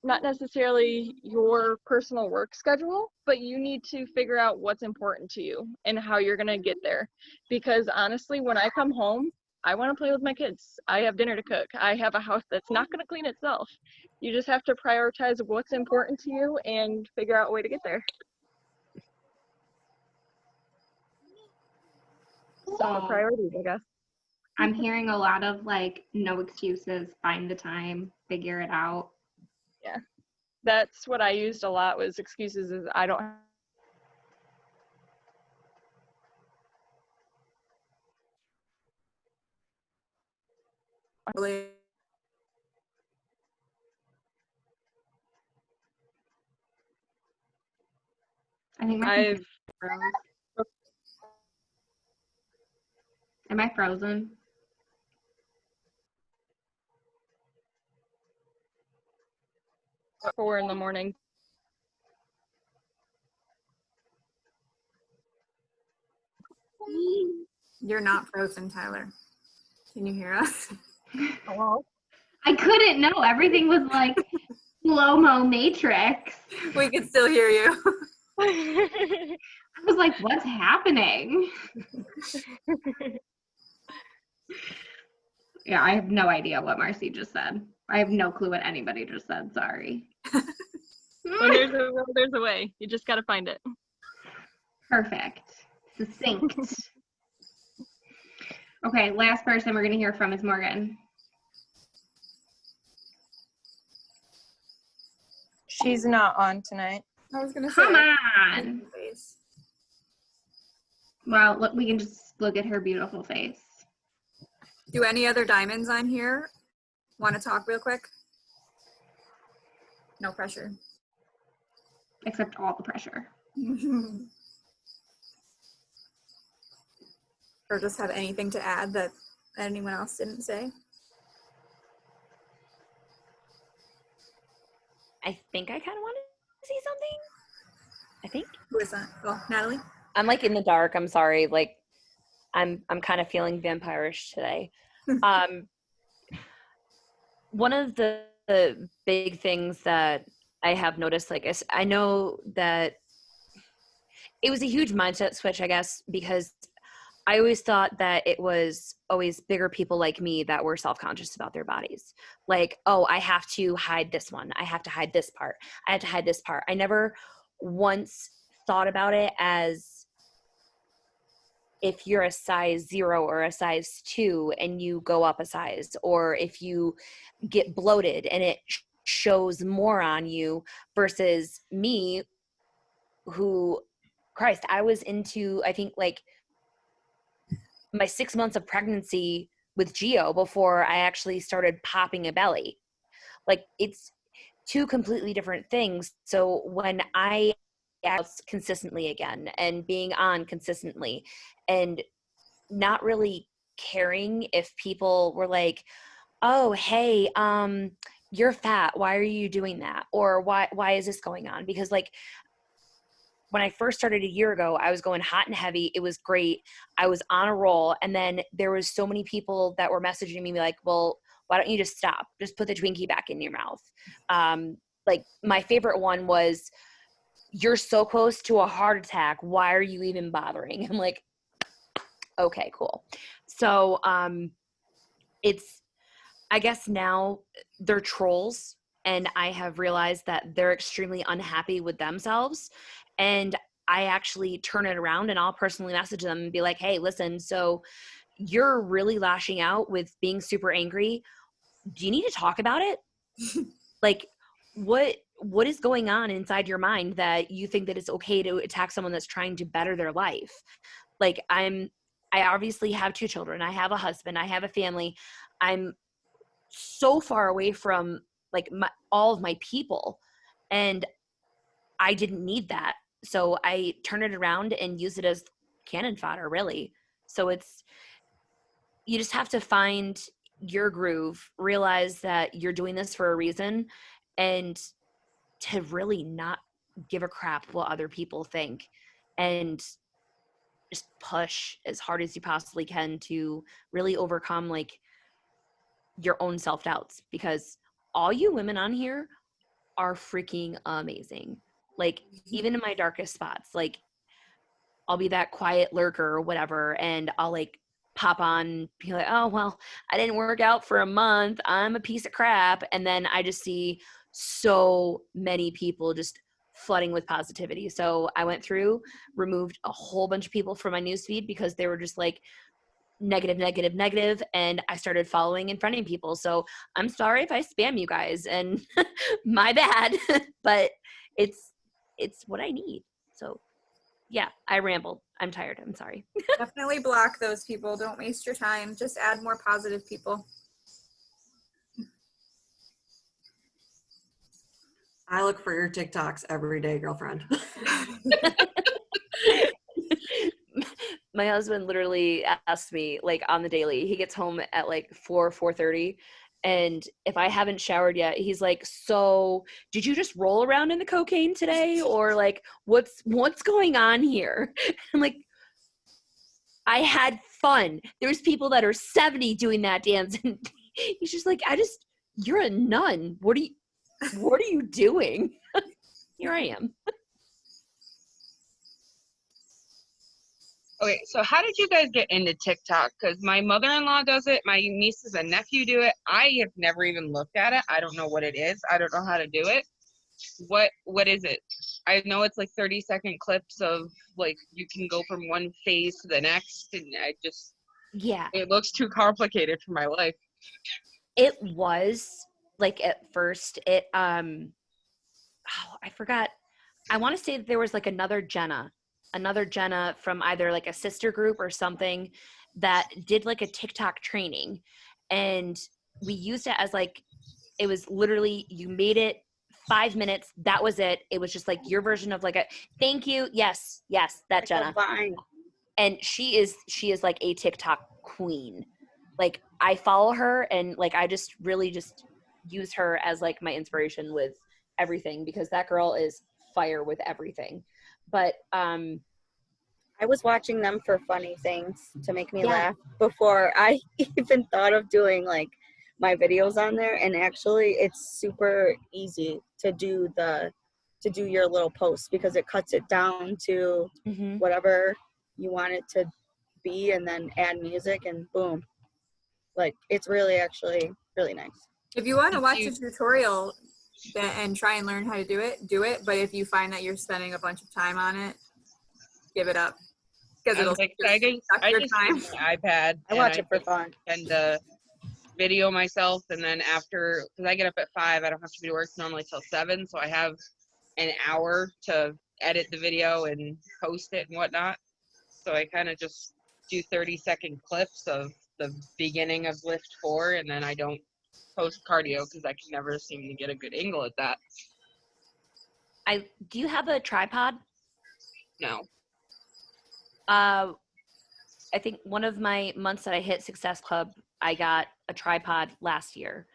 Not necessarily your personal work schedule, but you need to figure out what's important to you and how you're going to get there. Because honestly, when I come home, I want to play with my kids. I have dinner to cook. I have a house that's not going to clean itself. You just have to prioritize what's important to you and figure out a way to get there. So priorities, I guess. I'm hearing a lot of like, no excuses, find the time, figure it out. Yeah, that's what I used a lot was excuses is I don't Really. I think my froze. Am I frozen? at 4 in the morning. You're not frozen, Tyler. Can you hear us? Hello? I couldn't know. Everything was like slow-mo Matrix. We can still hear you. I was like, what's happening? Yeah, I have no idea what Marcy just said. I have no clue what anybody just said. Sorry. When there's a will, there's a way. You just got to find it. Perfect. Succinct. Okay, last person we're going to hear from is Morgan. She's not on tonight. I was going to say. Come on. Well, look, we can just look at her beautiful face. Do any other diamonds on here want to talk real quick? No pressure. Except all the pressure. Or just have anything to add that anyone else didn't say? I think I kind of want to see something. I think. Who is that? Oh, Natalie? I'm like in the dark. I'm sorry. Like I'm kind of feeling vampirish today. One of the big things that I have noticed, like I know that it was a huge mindset switch, I guess, because I always thought that it was always bigger people like me that were self-conscious about their bodies. Like, oh, I have to hide this one. I have to hide this part. I have to hide this part. I never once thought about it as if you're a size 0 or a size 2 and you go up a size, or if you get bloated and it shows more on you versus me who, Christ, I was into, I think like my 6 months of pregnancy with Geo before I actually started popping a belly. Like, it's two completely different things. So when I out consistently again and being on consistently and not really caring if people were like, oh, hey, you're fat, why are you doing that? Or why is this going on? Because like, when I first started a year ago, I was going hot and heavy. It was great. I was on a roll. And then there was so many people that were messaging me like, well, why don't you just stop? Just put the Twinkie back in your mouth. Like, my favorite one was, you're so close to a heart attack. Why are you even bothering? I'm like, okay, cool. So it's, I guess now they're trolls, and I have realized that they're extremely unhappy with themselves. And I actually turn it around and I'll personally message them and be like, hey, listen, so you're really lashing out with being super angry. Do you need to talk about it? Like, what is going on inside your mind that you think that it's okay to attack someone that's trying to better their life? Like, I obviously have 2 children. I have a husband. I have a family. I'm so far away from like all of my people, and I didn't need that. So I turn it around and use it as cannon fodder, really. So it's, you just have to find your groove, realize that you're doing this for a reason, and to really not give a crap what other people think, and just push as hard as you possibly can to really overcome like your own self-doubts, because all you women on here are freaking amazing. Like, even in my darkest spots, like, I'll be that quiet lurker or whatever, and I'll like pop on, be like, oh, well, I didn't work out for a month, I'm a piece of crap. And then I just see so many people just flooding with positivity. So I went through, removed a whole bunch of people from my newsfeed because they were just like negative, and I started following and friending people. So I'm sorry if I spam you guys, and my bad, but it's what I need. So yeah, I rambled. I'm tired. I'm sorry. Definitely block those people. Don't waste your time. Just add more positive people. I look for your TikToks every day, girlfriend. My husband literally asks me like on the daily. He gets home at like 4:30, and if I haven't showered yet, he's like, so did you just roll around in the cocaine today, or like what's going on here? I'm like, I had fun. There's people that are 70 doing that dance, and he's just like, you're a nun. What are you doing? Here I am. Okay, so how did you guys get into TikTok? Because my mother-in-law does it, my nieces and nephew do it. I have never even looked at it. I don't know what it is. I don't know how to do it. What is it? I know it's like 30-second clips of like you can go from one phase to the next, and it looks too complicated for my life. It was like at first I forgot. I want to say that there was like another Jenna from either like a sister group or something that did like a TikTok training, and we used it as like, it was literally, you made it 5 minutes. That was it. It was just like your version of like a thank you. Yes, that Jenna. And she is like a TikTok queen. Like, I follow her, and like I just really just use her as like my inspiration with everything, because that girl is fire with everything. But I was watching them for funny things to make me laugh before I even thought of doing like my videos on there. And actually it's super easy to do your little posts, because it cuts it down to whatever you want it to be, and then add music and boom. Like, it's really actually really nice. If you want to watch a tutorial and try and learn how to do it. But if you find that you're spending a bunch of time on it, give it up. Because it'll I just use my iPad. I watch it for fun. And video myself, and then after, because I get up at 5, I don't have to be to work normally till 7, so I have an hour to edit the video and post it and whatnot. So I kind of just do 30-second clips of the beginning of lift 4, and then I don't post cardio because I can never seem to get a good angle at that. Do you have a tripod? No. I think one of my months that I hit Success Club, I got a tripod last year,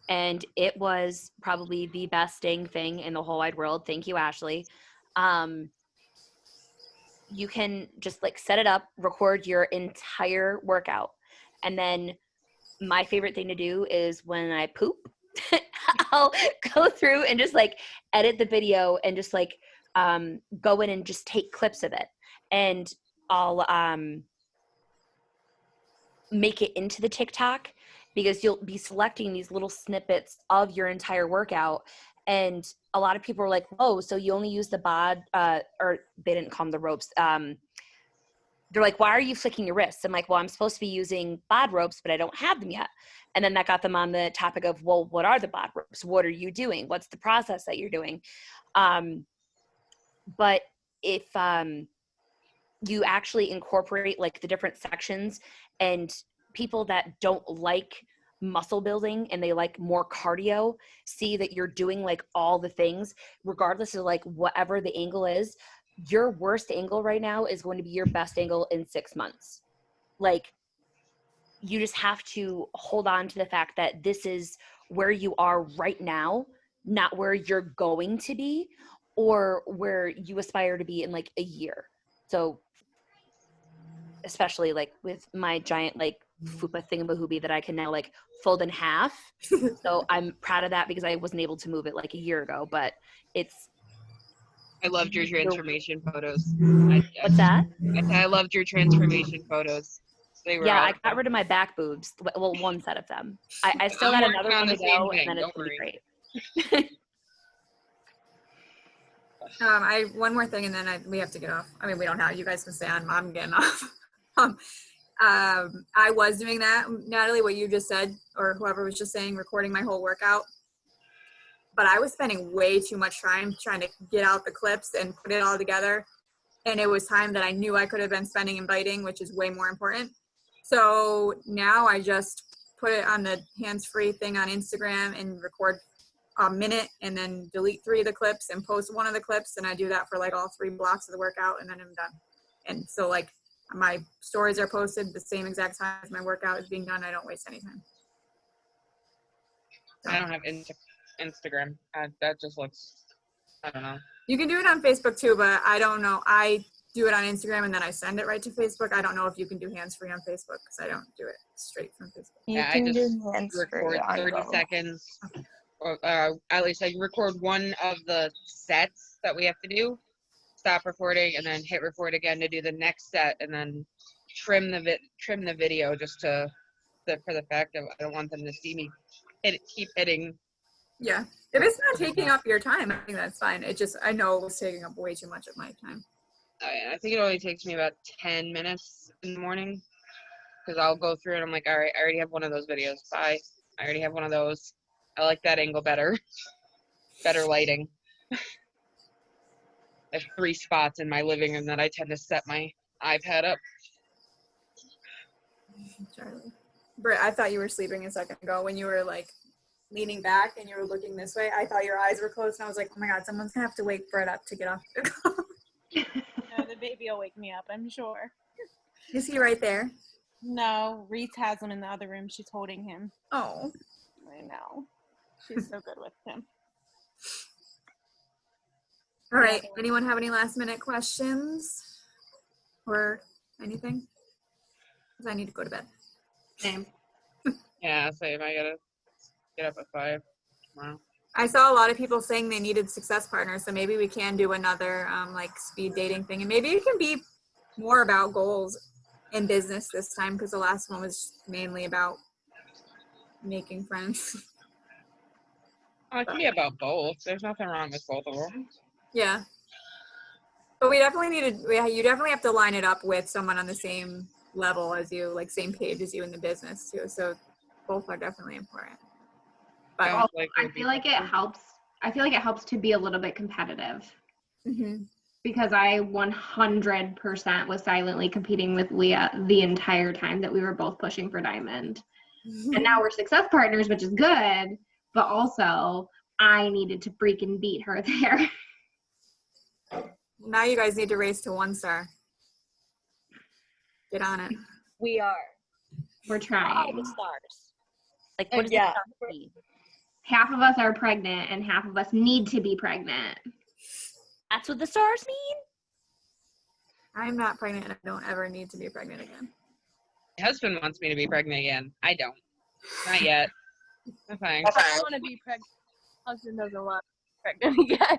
and it was probably the best dang thing in the whole wide world. Thank you, Ashley. You can just like set it up, record your entire workout, and then my favorite thing to do is when I poop, I'll go through and just like edit the video and just like go in and just take clips of it, and I'll make it into the TikTok, because you'll be selecting these little snippets of your entire workout. And a lot of people are like, oh, so you only use the bod, or they didn't call them the ropes. They're like, why are you flicking your wrists? I'm like, well, I'm supposed to be using bod ropes, but I don't have them yet. And then that got them on the topic of, well, what are the bod ropes? What are you doing? What's the process that you're doing? But if you actually incorporate like the different sections, and people that don't like muscle building and they like more cardio see that you're doing like all the things, regardless of like whatever the angle is, your worst angle right now is going to be your best angle in 6 months. Like, you just have to hold on to the fact that this is where you are right now, not where you're going to be or where you aspire to be in like a year. So especially like with my giant like fupa thingamahooby that I can now like fold in half. So I'm proud of that because I wasn't able to move it like a year ago, but it's. I loved your transformation photos. What's that? I loved your transformation photos. They were Yeah, awesome. I got rid of my back boobs. Well, one set of them. I still got another one to go, and then it's gonna be great. One more thing, and then we have to get off. I mean, we don't have. You guys can stay on. I'm getting off. I was doing that, Natalie, what you just said, or whoever was just saying, recording my whole workout. But I was spending way too much time trying to get out the clips and put it all together. And it was time that I knew I could have been spending in biting, which is way more important. So now I just put it on the hands-free thing on Instagram and record a minute and then delete 3 of the clips and post 1 of the clips. And I do that for like all 3 blocks of the workout, and then I'm done. And so like my stories are posted the same exact time as my workout is being done. I don't waste any time. So. I don't have Instagram. That just looks, I don't know. You can do it on Facebook too, but I don't know. I do it on Instagram and then I send it right to Facebook. I don't know if you can do hands-free on Facebook because I don't do it straight from Facebook. Yeah, I just record 30 seconds. Or, at least I record one of the sets that we have to do, stop recording, and then hit record again to do the next set, and then trim the video just for the fact of I don't want them to see me keep hitting. Yeah, if it's not taking up your time, I think that's fine. It just, I know it was taking up way too much of my time. I think it only takes me about 10 minutes in the morning because I'll go through and I'm like, all right, I already have one of those videos. Bye. I already have one of those. I like that angle better. Better lighting. I have 3 spots in my living room that I tend to set my iPad up. Charlie. Britt, I thought you were sleeping a second ago when you were like leaning back and you were looking this way. I thought your eyes were closed and I was like, oh my God, someone's gonna have to wake Britt up to get off the call. No, the baby will wake me up, I'm sure. Is he right there? No, Reese has him in the other room. She's holding him. Oh. I know. She's so good with him. All right. Anyone have any last minute questions or anything? Because I need to go to bed. Same. Yeah, same. I gotta get up at 5 tomorrow. I saw a lot of people saying they needed success partners, so maybe we can do another like speed dating thing, and maybe it can be more about goals in business this time because the last one was mainly about making friends. Oh, it can be about both. There's nothing wrong with both of them. Yeah. But we definitely you definitely have to line it up with someone on the same level as you, like same page as you in the business too. So both are definitely important. But also, I feel like it helps to be a little bit competitive. Mm-hmm. because I 100% was silently competing with Leah the entire time that we were both pushing for Diamond. And now we're success partners, which is good, but also I needed to freaking beat her there. Now you guys need to race to 1 star. Get on it. We are. We're All trying. the stars. Like, what does Yeah. the star mean? Half of us are pregnant and half of us need to be pregnant. That's what the stars mean? I'm not pregnant and I don't ever need to be pregnant again. My husband wants me to be pregnant again. I don't. Not yet. I'm fine. I want to be pregnant. Husband doesn't want to be pregnant again.